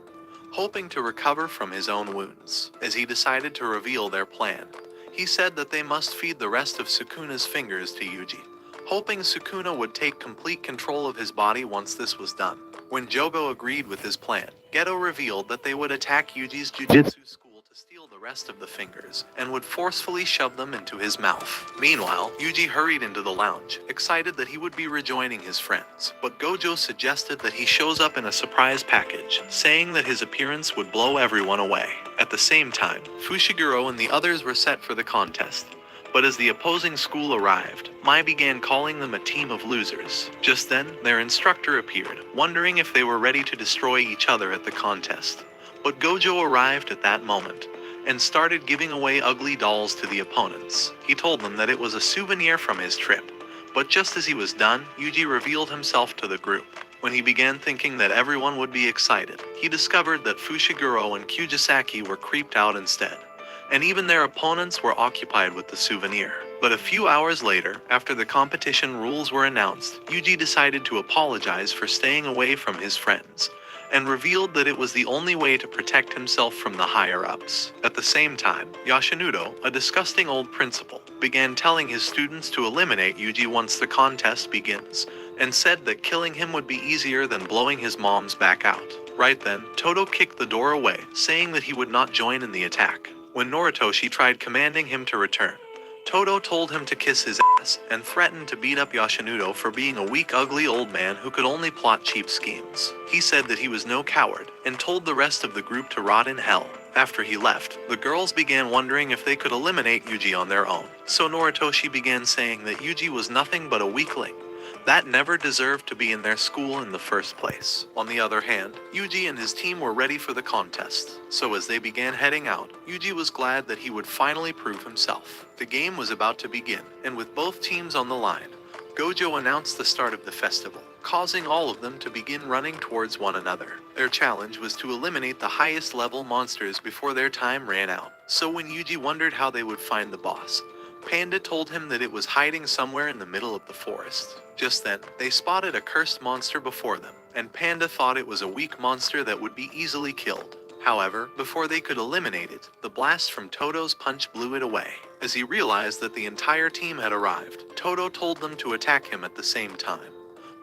hoping to recover from his own wounds. As he decided to reveal their plan, he said that they must feed the rest of Sukuna's fingers to Yuji, hoping Sukuna would take complete control of his body once this was done. When Jogo agreed with his plan, Geto revealed that they would attack Yuji's jujutsu school to steal the rest of the fingers, and would forcefully shove them into his mouth. Meanwhile, Yuji hurried into the lounge, excited that he would be rejoining his friends, but Gojo suggested that he shows up in a surprise package, saying that his appearance would blow everyone away. At the same time, Fushiguro and the others were set for the contest. But as the opposing school arrived, Mai began calling them a team of losers. Just then, their instructor appeared, wondering if they were ready to destroy each other at the contest. But Gojo arrived at that moment, and started giving away ugly dolls to the opponents. He told them that it was a souvenir from his trip. But just as he was done, Yuji revealed himself to the group. When he began thinking that everyone would be excited, he discovered that Fushiguro and Kujisaki were creeped out instead, and even their opponents were occupied with the souvenir. But a few hours later, after the competition rules were announced, Yuji decided to apologize for staying away from his friends, and revealed that it was the only way to protect himself from the higher-ups. At the same time, Yoshinudo, a disgusting old principal, began telling his students to eliminate Yuji once the contest begins, and said that killing him would be easier than blowing his mom's back out. Right then, Todo kicked the door away, saying that he would not join in the attack. When Noritoshi tried commanding him to return, Todo told him to kiss his ass and threatened to beat up Yoshinudo for being a weak, ugly old man who could only plot cheap schemes. He said that he was no coward and told the rest of the group to rot in hell. After he left, the girls began wondering if they could eliminate Yuji on their own. So Noritoshi began saying that Yuji was nothing but a weakling that never deserved to be in their school in the first place. On the other hand, Yuji and his team were ready for the contest. So as they began heading out, Yuji was glad that he would finally prove himself. The game was about to begin, and with both teams on the line, Gojo announced the start of the festival, causing all of them to begin running towards one another. Their challenge was to eliminate the highest level monsters before their time ran out. So when Yuji wondered how they would find the boss, Panda told him that it was hiding somewhere in the middle of the forest. Just then, they spotted a cursed monster before them, and Panda thought it was a weak monster that would be easily killed. However, before they could eliminate it, the blast from Todo's punch blew it away. As he realized that the entire team had arrived, Todo told them to attack him at the same time.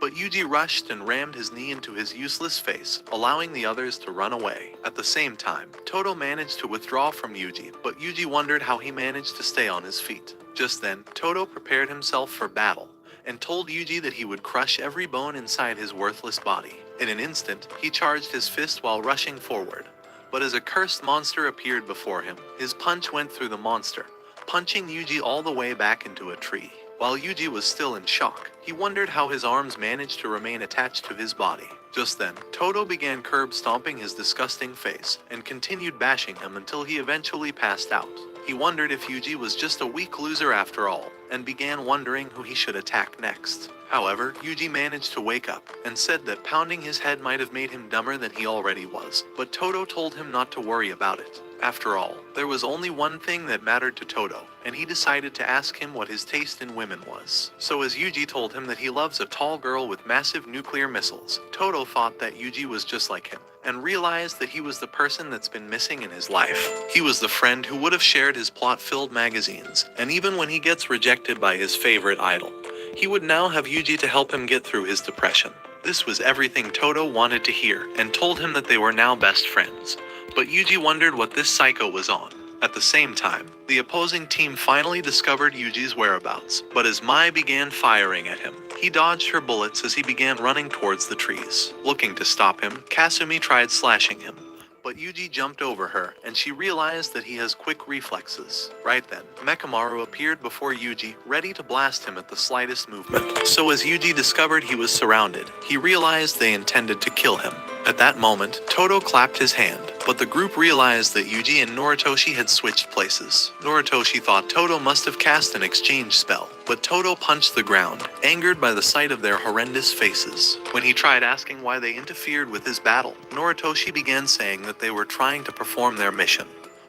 But Yuji rushed and rammed his knee into his useless face, allowing the others to run away. At the same time, Todo managed to withdraw from Yuji, but Yuji wondered how he managed to stay on his feet. Just then, Todo prepared himself for battle, and told Yuji that he would crush every bone inside his worthless body. In an instant, he charged his fist while rushing forward. But as a cursed monster appeared before him, his punch went through the monster, punching Yuji all the way back into a tree. While Yuji was still in shock, he wondered how his arms managed to remain attached to his body. Just then, Todo began curb stomping his disgusting face and continued bashing him until he eventually passed out. He wondered if Yuji was just a weak loser after all, and began wondering who he should attack next. However, Yuji managed to wake up and said that pounding his head might have made him dumber than he already was, but Todo told him not to worry about it. After all, there was only one thing that mattered to Todo, and he decided to ask him what his taste in women was. So as Yuji told him that he loves a tall girl with massive nuclear missiles, Todo thought that Yuji was just like him, and realized that he was the person that's been missing in his life. He was the friend who would have shared his plot-filled magazines, and even when he gets rejected by his favorite idol, he would now have Yuji to help him get through his depression. This was everything Todo wanted to hear, and told him that they were now best friends. But Yuji wondered what this psycho was on. At the same time, the opposing team finally discovered Yuji's whereabouts, but as Mai began firing at him, he dodged her bullets as he began running towards the trees. Looking to stop him, Kasumi tried slashing him, but Yuji jumped over her, and she realized that he has quick reflexes. Right then, Mekamaru appeared before Yuji, ready to blast him at the slightest movement. So as Yuji discovered he was surrounded, he realized they intended to kill him. At that moment, Todo clapped his hand, but the group realized that Yuji and Noritoshi had switched places. Noritoshi thought Todo must have cast an exchange spell, but Todo punched the ground, angered by the sight of their horrendous faces. When he tried asking why they interfered with his battle, Noritoshi began saying that they were trying to perform their mission.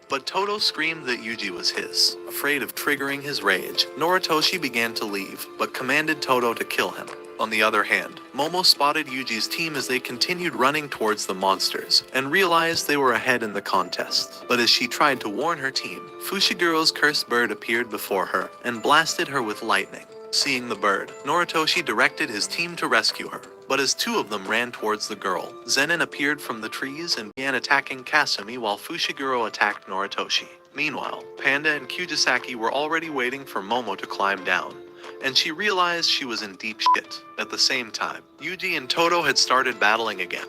But Todo screamed that Yuji was his. Afraid of triggering his rage, Noritoshi began to leave, but commanded Todo to kill him. On the other hand, Momo spotted Yuji's team as they continued running towards the monsters, and realized they were ahead in the contest. But as she tried to warn her team, Fushiguro's cursed bird appeared before her, and blasted her with lightning. Seeing the bird, Noritoshi directed his team to rescue her. But as two of them ran towards the girl, Zenin appeared from the trees and began attacking Kasumi while Fushiguro attacked Noritoshi. Meanwhile, Panda and Kujisaki were already waiting for Momo to climb down, and she realized she was in deep shit. At the same time, Yuji and Todo had started battling again,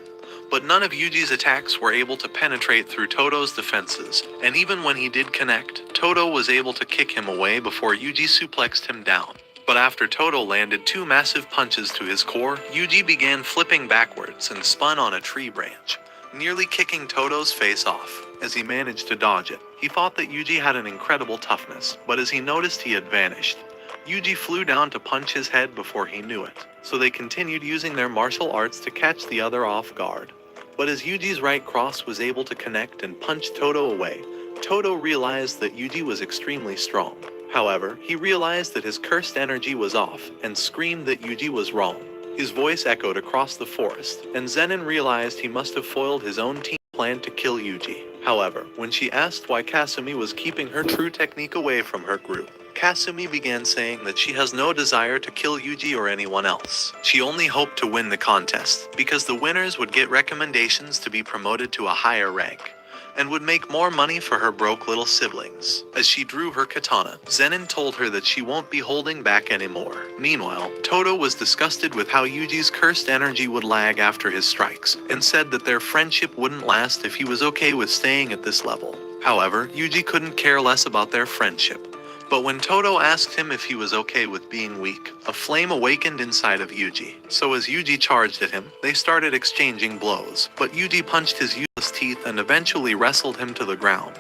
but none of Yuji's attacks were able to penetrate through Todo's defenses, and even when he did connect, Todo was able to kick him away before Yuji suplexed him down. But after Todo landed two massive punches to his core, Yuji began flipping backwards and spun on a tree branch, nearly kicking Todo's face off. As he managed to dodge it, he thought that Yuji had an incredible toughness, but as he noticed he had vanished, Yuji flew down to punch his head before he knew it, so they continued using their martial arts to catch the other off guard. But as Yuji's right cross was able to connect and punch Todo away, Todo realized that Yuji was extremely strong. However, he realized that his cursed energy was off, and screamed that Yuji was wrong. His voice echoed across the forest, and Zenin realized he must have foiled his own team plan to kill Yuji. However, when she asked why Kasumi was keeping her true technique away from her group, Kasumi began saying that she has no desire to kill Yuji or anyone else. She only hoped to win the contest, because the winners would get recommendations to be promoted to a higher rank. and would make more money for her broke little siblings. As she drew her katana, Zenin told her that she won't be holding back anymore. Meanwhile, Todo was disgusted with how Yuji's cursed energy would lag after his strikes, and said that their friendship wouldn't last if he was okay with staying at this level. However, Yuji couldn't care less about their friendship. But when Todo asked him if he was okay with being weak, a flame awakened inside of Yuji. So as Yuji charged at him, they started exchanging blows, but Yuji punched his useless teeth and eventually wrestled him to the ground.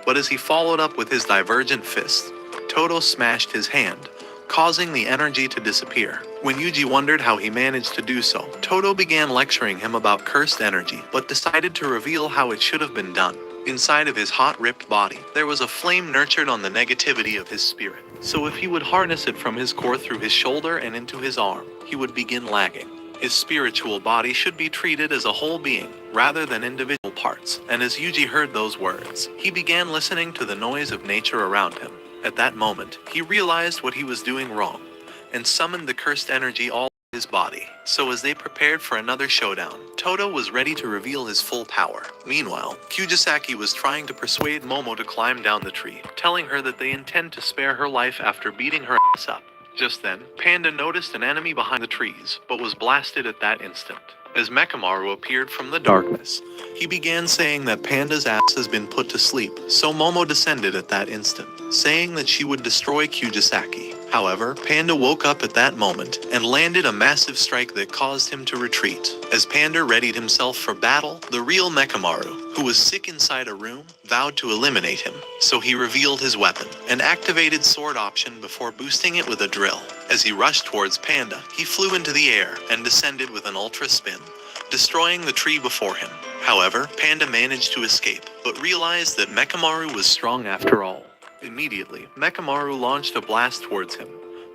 But as he followed up with his divergent fist, Todo smashed his hand, causing the energy to disappear. When Yuji wondered how he managed to do so, Todo began lecturing him about cursed energy, but decided to reveal how it should have been done. Inside of his hot, ripped body, there was a flame nurtured on the negativity of his spirit. So if he would harness it from his core through his shoulder and into his arm, he would begin lagging. His spiritual body should be treated as a whole being, rather than individual parts. And as Yuji heard those words, he began listening to the noise of nature around him. At that moment, he realized what he was doing wrong, and summoned the cursed energy all over his body. So as they prepared for another showdown, Todo was ready to reveal his full power. Meanwhile, Kyujisaki was trying to persuade Momo to climb down the tree, telling her that they intend to spare her life after beating her ass up. Just then, Panda noticed an enemy behind the trees, but was blasted at that instant. As Mekamaru appeared from the darkness, he began saying that Panda's ass has been put to sleep, so Momo descended at that instant, saying that she would destroy Kyujisaki. However, Panda woke up at that moment and landed a massive strike that caused him to retreat. As Panda readied himself for battle, the real Mekamaru, who was sick inside a room, vowed to eliminate him. So he revealed his weapon, and activated sword option before boosting it with a drill. As he rushed towards Panda, he flew into the air and descended with an ultra spin, destroying the tree before him. However, Panda managed to escape, but realized that Mekamaru was strong after all. Immediately, Mekamaru launched a blast towards him,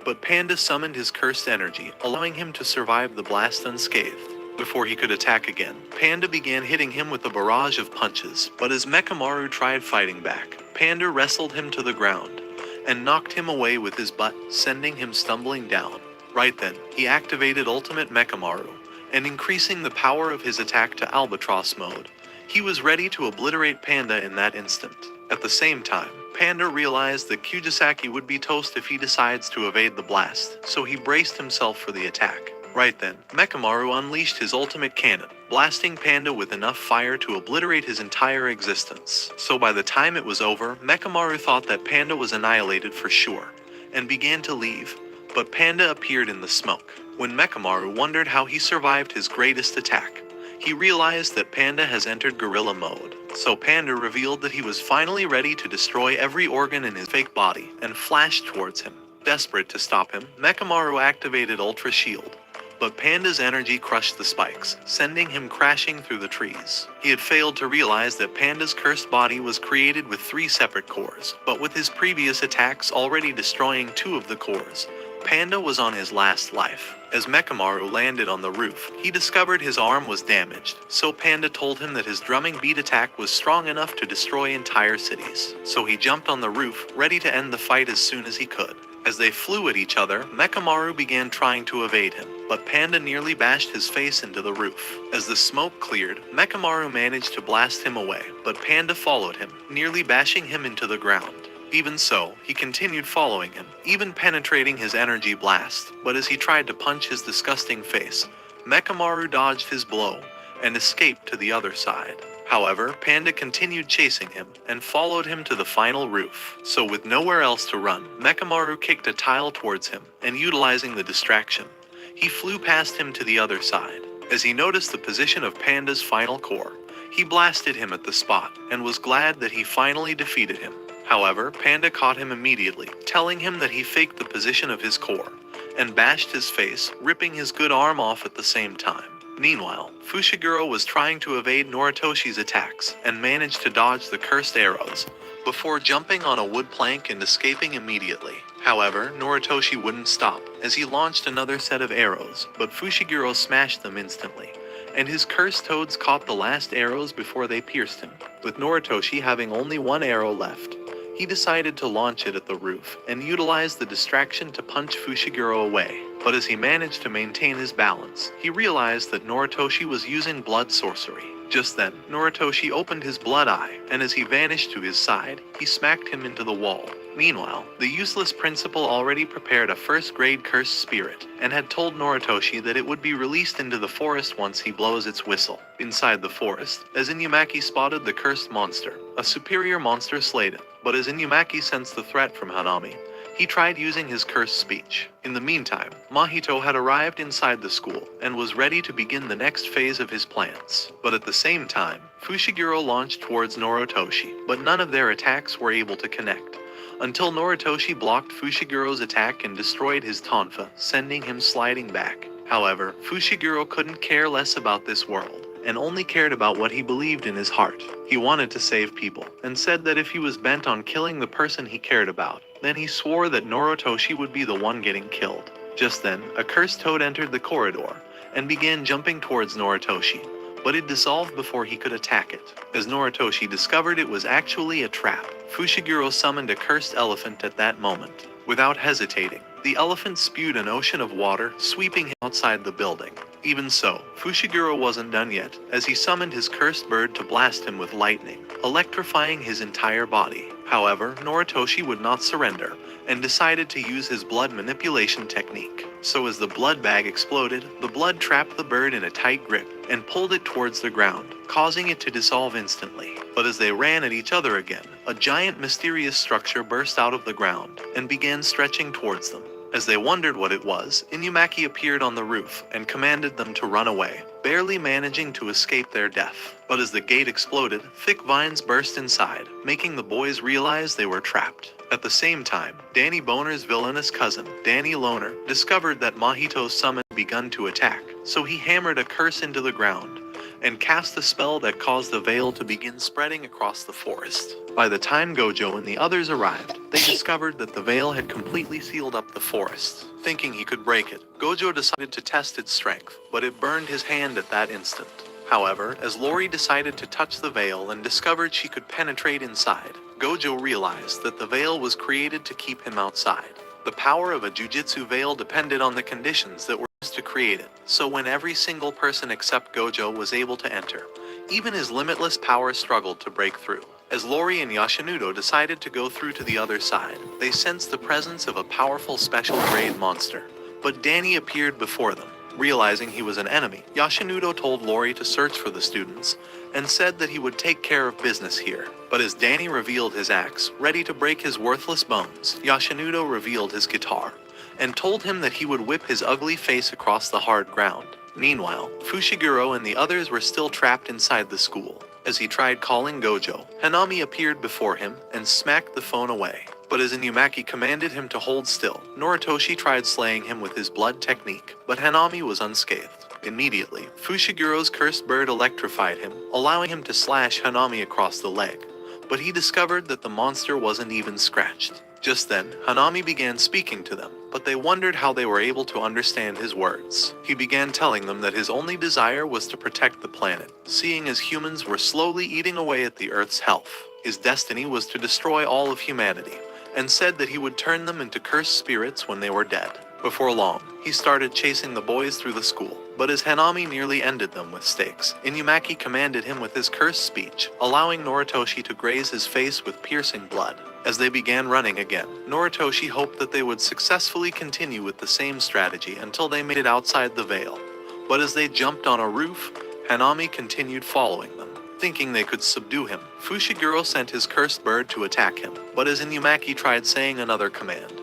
but Panda summoned his cursed energy, allowing him to survive the blast unscathed. Before he could attack again, Panda began hitting him with a barrage of punches, but as Mekamaru tried fighting back, Panda wrestled him to the ground, and knocked him away with his butt, sending him stumbling down. Right then, he activated Ultimate Mekamaru, and increasing the power of his attack to Albatross mode. He was ready to obliterate Panda in that instant. At the same time, Panda realized that Kyujisaki would be toast if he decides to evade the blast, so he braced himself for the attack. Right then, Mekamaru unleashed his ultimate cannon, blasting Panda with enough fire to obliterate his entire existence. So by the time it was over, Mekamaru thought that Panda was annihilated for sure, and began to leave, but Panda appeared in the smoke. When Mekamaru wondered how he survived his greatest attack, he realized that Panda has entered gorilla mode. So Panda revealed that he was finally ready to destroy every organ in his fake body, and flashed towards him. Desperate to stop him, Mekamaru activated Ultra Shield, but Panda's energy crushed the spikes, sending him crashing through the trees. He had failed to realize that Panda's cursed body was created with 3 separate cores, but with his previous attacks already destroying 2 of the cores, Panda was on his last life. As Mekamaru landed on the roof, he discovered his arm was damaged, so Panda told him that his drumming beat attack was strong enough to destroy entire cities. So he jumped on the roof, ready to end the fight as soon as he could. As they flew at each other, Mekamaru began trying to evade him, but Panda nearly bashed his face into the roof. As the smoke cleared, Mekamaru managed to blast him away, but Panda followed him, nearly bashing him into the ground. Even so, he continued following him, even penetrating his energy blast, but as he tried to punch his disgusting face, Mekamaru dodged his blow, and escaped to the other side. However, Panda continued chasing him, and followed him to the final roof. So with nowhere else to run, Mekamaru kicked a tile towards him, and utilizing the distraction, he flew past him to the other side. As he noticed the position of Panda's final core, he blasted him at the spot, and was glad that he finally defeated him. However, Panda caught him immediately, telling him that he faked the position of his core, and bashed his face, ripping his good arm off at the same time. Meanwhile, Fushiguro was trying to evade Noritoshi's attacks, and managed to dodge the cursed arrows, before jumping on a wood plank and escaping immediately. However, Noritoshi wouldn't stop, as he launched another set of arrows, but Fushiguro smashed them instantly, and his cursed toads caught the last arrows before they pierced him. With Noritoshi having only 1 arrow left, he decided to launch it at the roof, and utilize the distraction to punch Fushiguro away. But as he managed to maintain his balance, he realized that Noritoshi was using blood sorcery. Just then, Noritoshi opened his blood eye, and as he vanished to his side, he smacked him into the wall. Meanwhile, the useless principal already prepared a first-grade cursed spirit, and had told Noritoshi that it would be released into the forest once he blows its whistle. Inside the forest, as Inumaki spotted the cursed monster, a superior monster slayed him. But as Inumaki sensed the threat from Hanami, he tried using his cursed speech. In the meantime, Mahito had arrived inside the school and was ready to begin the next phase of his plans. But at the same time, Fushiguro launched towards Noritoshi, but none of their attacks were able to connect, until Noritoshi blocked Fushiguro's attack and destroyed his tonfa, sending him sliding back. However, Fushiguro couldn't care less about this world, and only cared about what he believed in his heart. He wanted to save people, and said that if he was bent on killing the person he cared about, then he swore that Noritoshi would be the one getting killed. Just then, a cursed toad entered the corridor, and began jumping towards Noritoshi, but it dissolved before he could attack it. As Noritoshi discovered it was actually a trap, Fushiguro summoned a cursed elephant at that moment. Without hesitating, the elephant spewed an ocean of water, sweeping him outside the building. Even so, Fushiguro wasn't done yet, as he summoned his cursed bird to blast him with lightning, electrifying his entire body. However, Noritoshi would not surrender, and decided to use his blood manipulation technique. So as the blood bag exploded, the blood trapped the bird in a tight grip, and pulled it towards the ground, causing it to dissolve instantly. But as they ran at each other again, a giant mysterious structure burst out of the ground, and began stretching towards them. As they wondered what it was, Inumaki appeared on the roof and commanded them to run away, barely managing to escape their death. But as the gate exploded, thick vines burst inside, making the boys realize they were trapped. At the same time, Danny Boner's villainous cousin, Danny Loner, discovered that Mahito's summon had begun to attack, so he hammered a curse into the ground, and cast a spell that caused the veil to begin spreading across the forest. By the time Gojo and the others arrived, they discovered that the veil had completely sealed up the forest. Thinking he could break it, Gojo decided to test its strength, but it burned his hand at that instant. However, as Lori decided to touch the veil and discovered she could penetrate inside, Gojo realized that the veil was created to keep him outside. The power of a jujitsu veil depended on the conditions that were used to create it, so when every single person except Gojo was able to enter, even his limitless power struggled to break through. As Lori and Yoshinudo decided to go through to the other side, they sensed the presence of a powerful special grade monster. But Danny appeared before them. Realizing he was an enemy, Yoshinudo told Lori to search for the students, and said that he would take care of business here. But as Danny revealed his axe, ready to break his worthless bones, Yoshinudo revealed his guitar, and told him that he would whip his ugly face across the hard ground. Meanwhile, Fushiguro and the others were still trapped inside the school. As he tried calling Gojo, Hanami appeared before him and smacked the phone away. But as Inumaki commanded him to hold still, Noritoshi tried slaying him with his blood technique, but Hanami was unscathed. Immediately, Fushiguro's cursed bird electrified him, allowing him to slash Hanami across the leg. But he discovered that the monster wasn't even scratched. Just then, Hanami began speaking to them, but they wondered how they were able to understand his words. He began telling them that his only desire was to protect the planet, seeing as humans were slowly eating away at the Earth's health. His destiny was to destroy all of humanity, and said that he would turn them into cursed spirits when they were dead. Before long, he started chasing the boys through the school, but as Hanami nearly ended them with stakes, Inumaki commanded him with his cursed speech, allowing Noritoshi to graze his face with piercing blood. As they began running again, Noritoshi hoped that they would successfully continue with the same strategy until they made it outside the veil. But as they jumped on a roof, Hanami continued following them. Thinking they could subdue him, Fushiguro sent his cursed bird to attack him, but as Inumaki tried saying another command,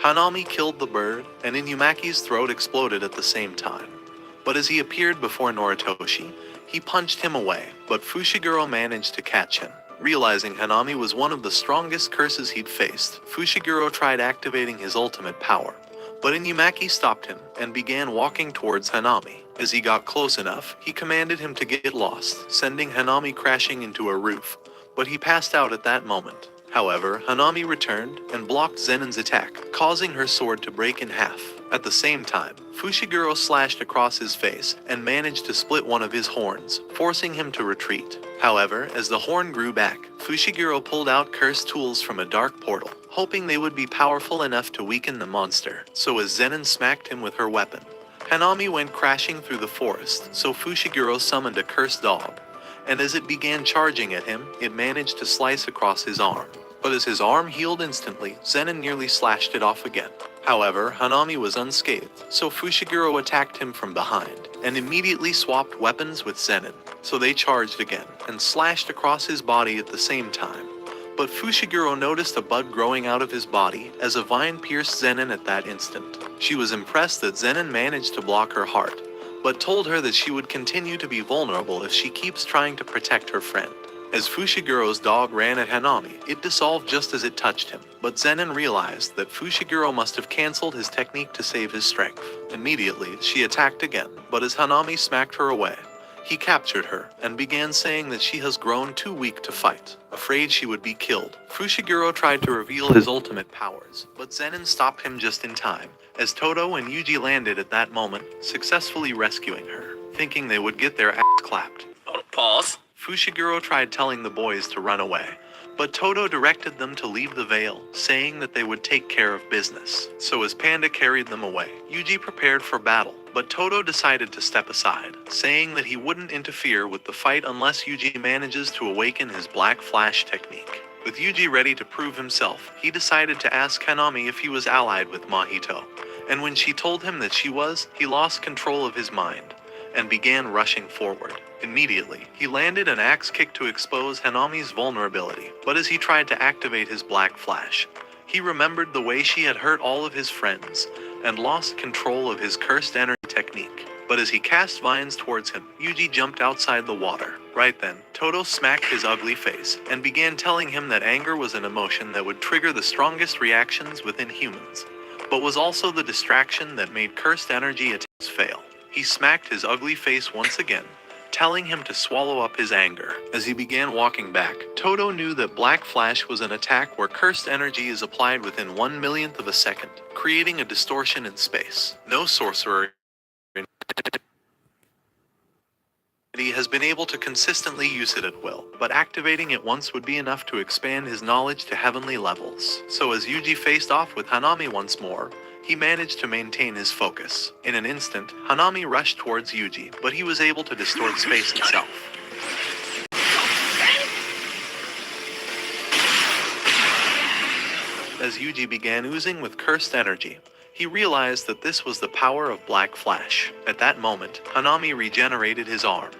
Hanami killed the bird, and Inumaki's throat exploded at the same time. But as he appeared before Noritoshi, he punched him away, but Fushiguro managed to catch him. Realizing Hanami was one of the strongest curses he'd faced, Fushiguro tried activating his ultimate power, but Inumaki stopped him and began walking towards Hanami. As he got close enough, he commanded him to get lost, sending Hanami crashing into a roof, but he passed out at that moment. However, Hanami returned and blocked Zenon's attack, causing her sword to break in half. At the same time, Fushiguro slashed across his face and managed to split one of his horns, forcing him to retreat. However, as the horn grew back, Fushiguro pulled out cursed tools from a dark portal, hoping they would be powerful enough to weaken the monster. So as Zenon smacked him with her weapon, Hanami went crashing through the forest, so Fushiguro summoned a cursed dog, and as it began charging at him, it managed to slice across his arm. But as his arm healed instantly, Zenin nearly slashed it off again. However, Hanami was unscathed, so Fushiguro attacked him from behind, and immediately swapped weapons with Zenin. So they charged again, and slashed across his body at the same time. But Fushiguro noticed a bud growing out of his body as a vine pierced Zenin at that instant. She was impressed that Zenin managed to block her heart, but told her that she would continue to be vulnerable if she keeps trying to protect her friend. As Fushiguro's dog ran at Hanami, it dissolved just as it touched him, but Zenin realized that Fushiguro must have cancelled his technique to save his strength. Immediately, she attacked again, but as Hanami smacked her away, he captured her and began saying that she has grown too weak to fight, afraid she would be killed. Fushiguro tried to reveal his ultimate powers, but Zenin stopped him just in time, as Todo and Yuji landed at that moment, successfully rescuing her, thinking they would get their ass clapped. Pause. Fushiguro tried telling the boys to run away, but Todo directed them to leave the Vale, saying that they would take care of business. So as Panda carried them away, Yuji prepared for battle, but Todo decided to step aside, saying that he wouldn't interfere with the fight unless Yuji manages to awaken his Black Flash technique. With Yuji ready to prove himself, he decided to ask Hanami if he was allied with Mahito, and when she told him that she was, he lost control of his mind, and began rushing forward. Immediately, he landed an axe kick to expose Hanami's vulnerability, but as he tried to activate his Black Flash, he remembered the way she had hurt all of his friends, and lost control of his cursed energy technique. But as he cast vines towards him, Yuji jumped outside the water. Right then, Todo smacked his ugly face, and began telling him that anger was an emotion that would trigger the strongest reactions within humans, but was also the distraction that made cursed energy attacks fail. He smacked his ugly face once again, telling him to swallow up his anger. As he began walking back, Todo knew that Black Flash was an attack where cursed energy is applied within 1/1,000,000th of a second, creating a distortion in space. No sorcerer has been able to consistently use it at will, but activating it once would be enough to expand his knowledge to heavenly levels. So as Yuji faced off with Hanami once more, he managed to maintain his focus. In an instant, Hanami rushed towards Yuji, but he was able to distort space itself. As Yuji began oozing with cursed energy, he realized that this was the power of Black Flash. At that moment, Hanami regenerated his arm,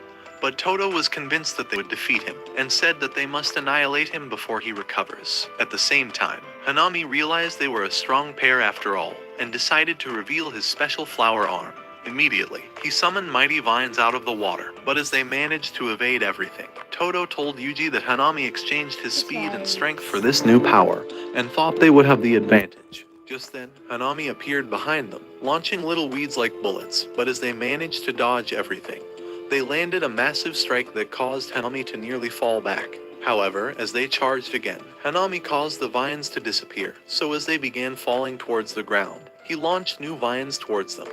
but Todo was convinced that they would defeat him, and said that they must annihilate him before he recovers. At the same time, Hanami realized they were a strong pair after all, and decided to reveal his special flower arm. Immediately, he summoned mighty vines out of the water, but as they managed to evade everything, Todo told Yuji that Hanami exchanged his speed and strength for this new power, and thought they would have the advantage. Just then, Hanami appeared behind them, launching little weeds like bullets, but as they managed to dodge everything, they landed a massive strike that caused Hanami to nearly fall back. However, as they charged again, Hanami caused the vines to disappear, so as they began falling towards the ground, he launched new vines towards them,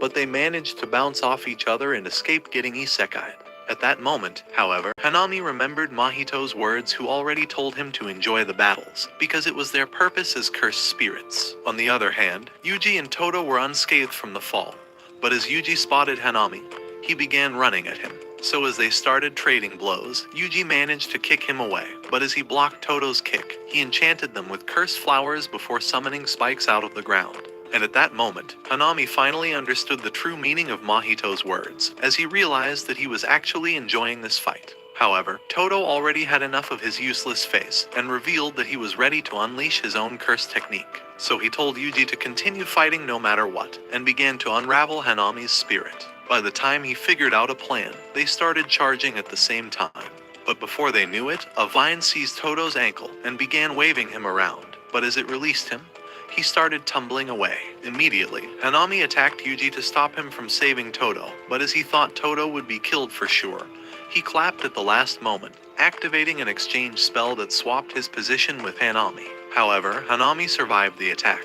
but they managed to bounce off each other and escape getting isekai'd. At that moment, however, Hanami remembered Mahito's words, who already told him to enjoy the battles, because it was their purpose as cursed spirits. On the other hand, Yuji and Todo were unscathed from the fall, but as Yuji spotted Hanami, he began running at him. So as they started trading blows, Yuji managed to kick him away, but as he blocked Todo's kick, he enchanted them with cursed flowers before summoning spikes out of the ground. And at that moment, Hanami finally understood the true meaning of Mahito's words, as he realized that he was actually enjoying this fight. However, Todo already had enough of his useless face, and revealed that he was ready to unleash his own curse technique. So he told Yuji to continue fighting no matter what, and began to unravel Hanami's spirit. By the time he figured out a plan, they started charging at the same time. But before they knew it, a vine seized Todo's ankle and began waving him around. But as it released him, he started tumbling away. Immediately, Hanami attacked Yuji to stop him from saving Todo, but as he thought Todo would be killed for sure, he clapped at the last moment, activating an exchange spell that swapped his position with Hanami. However, Hanami survived the attack.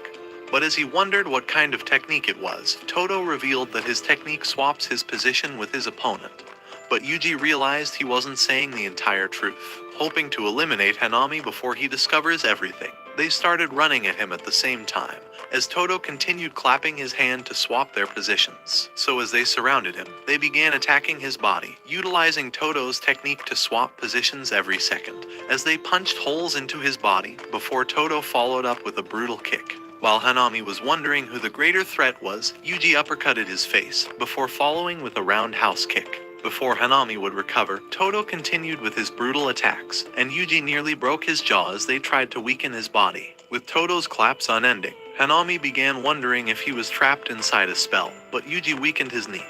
But as he wondered what kind of technique it was, Todo revealed that his technique swaps his position with his opponent. But Yuji realized he wasn't saying the entire truth, hoping to eliminate Hanami before he discovers everything. they started running at him at the same time, as Toto continued clapping his hand to swap their positions. So as they surrounded him, they began attacking his body, utilizing Toto's technique to swap positions every second, as they punched holes into his body before Toto followed up with a brutal kick. While Hanami was wondering who the greater threat was, Yuji uppercutted his face, before following with a roundhouse kick. Before Hanami would recover, Toto continued with his brutal attacks, and Yuji nearly broke his jaw as they tried to weaken his body. With Toto's claps unending, Hanami began wondering if he was trapped inside a spell, but Yuji weakened his knee,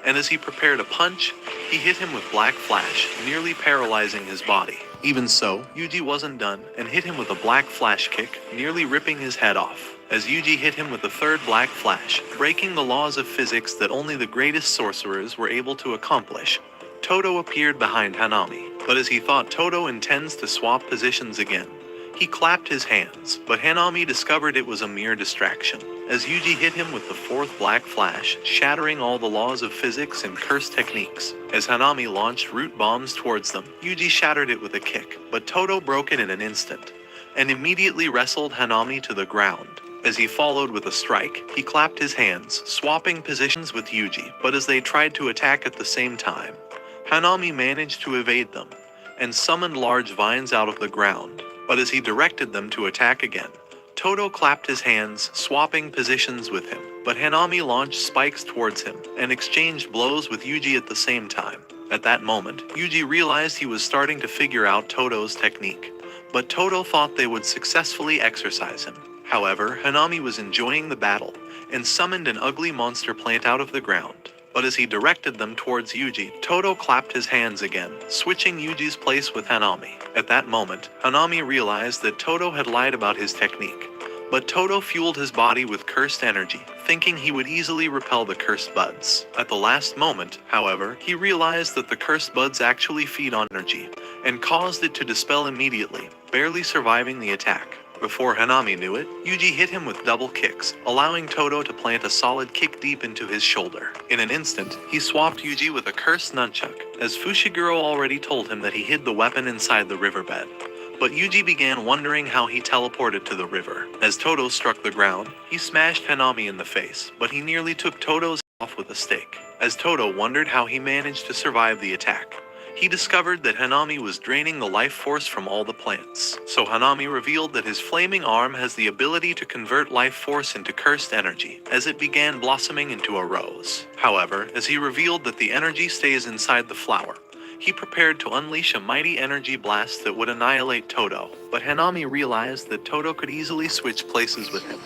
and as he prepared a punch, he hit him with Black Flash, nearly paralyzing his body. Even so, Yuji wasn't done, and hit him with a Black Flash kick, nearly ripping his head off, as Yuji hit him with a third Black Flash, breaking the laws of physics that only the greatest sorcerers were able to accomplish. Toto appeared behind Hanami, but as he thought Toto intends to swap positions again, he clapped his hands, but Hanami discovered it was a mere distraction, as Yuji hit him with the fourth Black Flash, shattering all the laws of physics and cursed techniques. As Hanami launched root bombs towards them, Yuji shattered it with a kick, but Toto broke it in an instant, and immediately wrestled Hanami to the ground. As he followed with a strike, he clapped his hands, swapping positions with Yuji, but as they tried to attack at the same time, Hanami managed to evade them, and summoned large vines out of the ground. But as he directed them to attack again, Toto clapped his hands, swapping positions with him, but Hanami launched spikes towards him, and exchanged blows with Yuji at the same time. At that moment, Yuji realized he was starting to figure out Toto's technique, but Toto thought they would successfully exercise him. However, Hanami was enjoying the battle, and summoned an ugly monster plant out of the ground. But as he directed them towards Yuji, Toto clapped his hands again, switching Yuji's place with Hanami. At that moment, Hanami realized that Toto had lied about his technique, but Toto fueled his body with cursed energy, thinking he would easily repel the cursed buds. At the last moment, however, he realized that the cursed buds actually feed on energy, and caused it to dispel immediately, barely surviving the attack. Before Hanami knew it, Yuji hit him with double kicks, allowing Toto to plant a solid kick deep into his shoulder. In an instant, he swapped Yuji with a cursed nunchuck, as Fushiguro already told him that he hid the weapon inside the riverbed. But Yuji began wondering how he teleported to the river. As Toto struck the ground, he smashed Hanami in the face, but he nearly took Toto's head off with a stake. As Toto wondered how he managed to survive the attack, he discovered that Hanami was draining the life force from all the plants. So Hanami revealed that his flaming arm has the ability to convert life force into cursed energy, as it began blossoming into a rose. However, as he revealed that the energy stays inside the flower, he prepared to unleash a mighty energy blast that would annihilate Toto. But Hanami realized that Toto could easily switch places with him.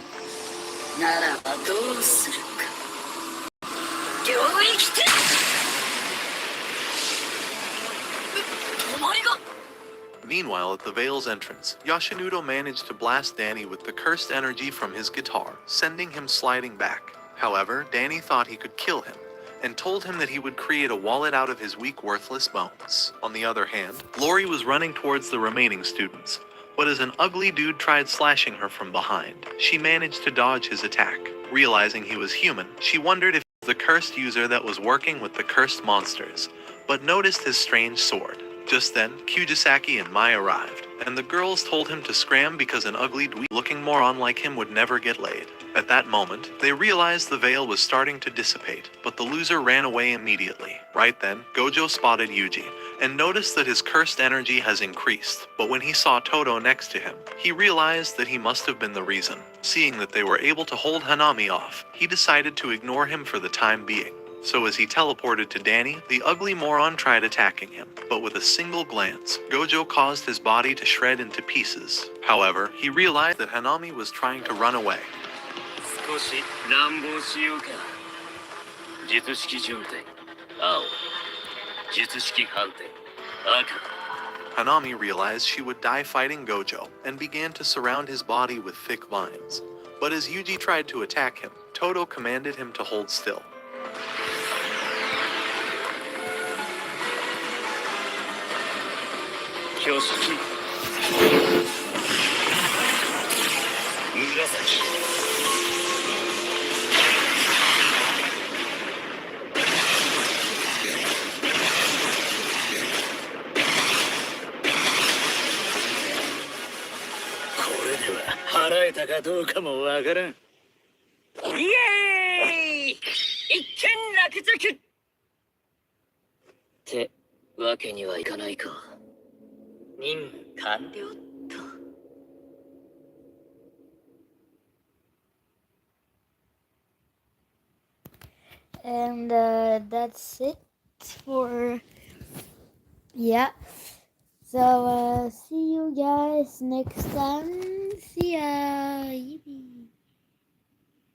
Meanwhile, at the Vale's entrance, Yoshinudo managed to blast Danny with the cursed energy from his guitar, sending him sliding back. However, Danny thought he could kill him, and told him that he would create a wallet out of his weak, worthless bones. On the other hand, Lori was running towards the remaining students, but as an ugly dude tried slashing her from behind, she managed to dodge his attack. Realizing he was human, she wondered if he was the cursed user that was working with the cursed monsters, but noticed his strange sword. Just then, Kujisaki and Mai arrived, and the girls told him to scram because an ugly dweeb looking more unlike him would never get laid. At that moment, they realized the veil was starting to dissipate, but the loser ran away immediately. Right then, Gojo spotted Yuji, and noticed that his cursed energy has increased, but when he saw Toto next to him, he realized that he must have been the reason. Seeing that they were able to hold Hanami off, he decided to ignore him for the time being. So as he teleported to Danny, the ugly moron tried attacking him, but with a single glance, Gojo caused his body to shred into pieces. However, he realized that Hanami was trying to run away. Hanami realized she would die fighting Gojo, and began to surround his body with thick vines. But as Yuji tried to attack him, Toto commanded him to hold still. 払えたかどうかもわからん。イエーイ！一件落着ってわけにはいかないか。任務完了っと。And that's it for So see you guys next time. See ya.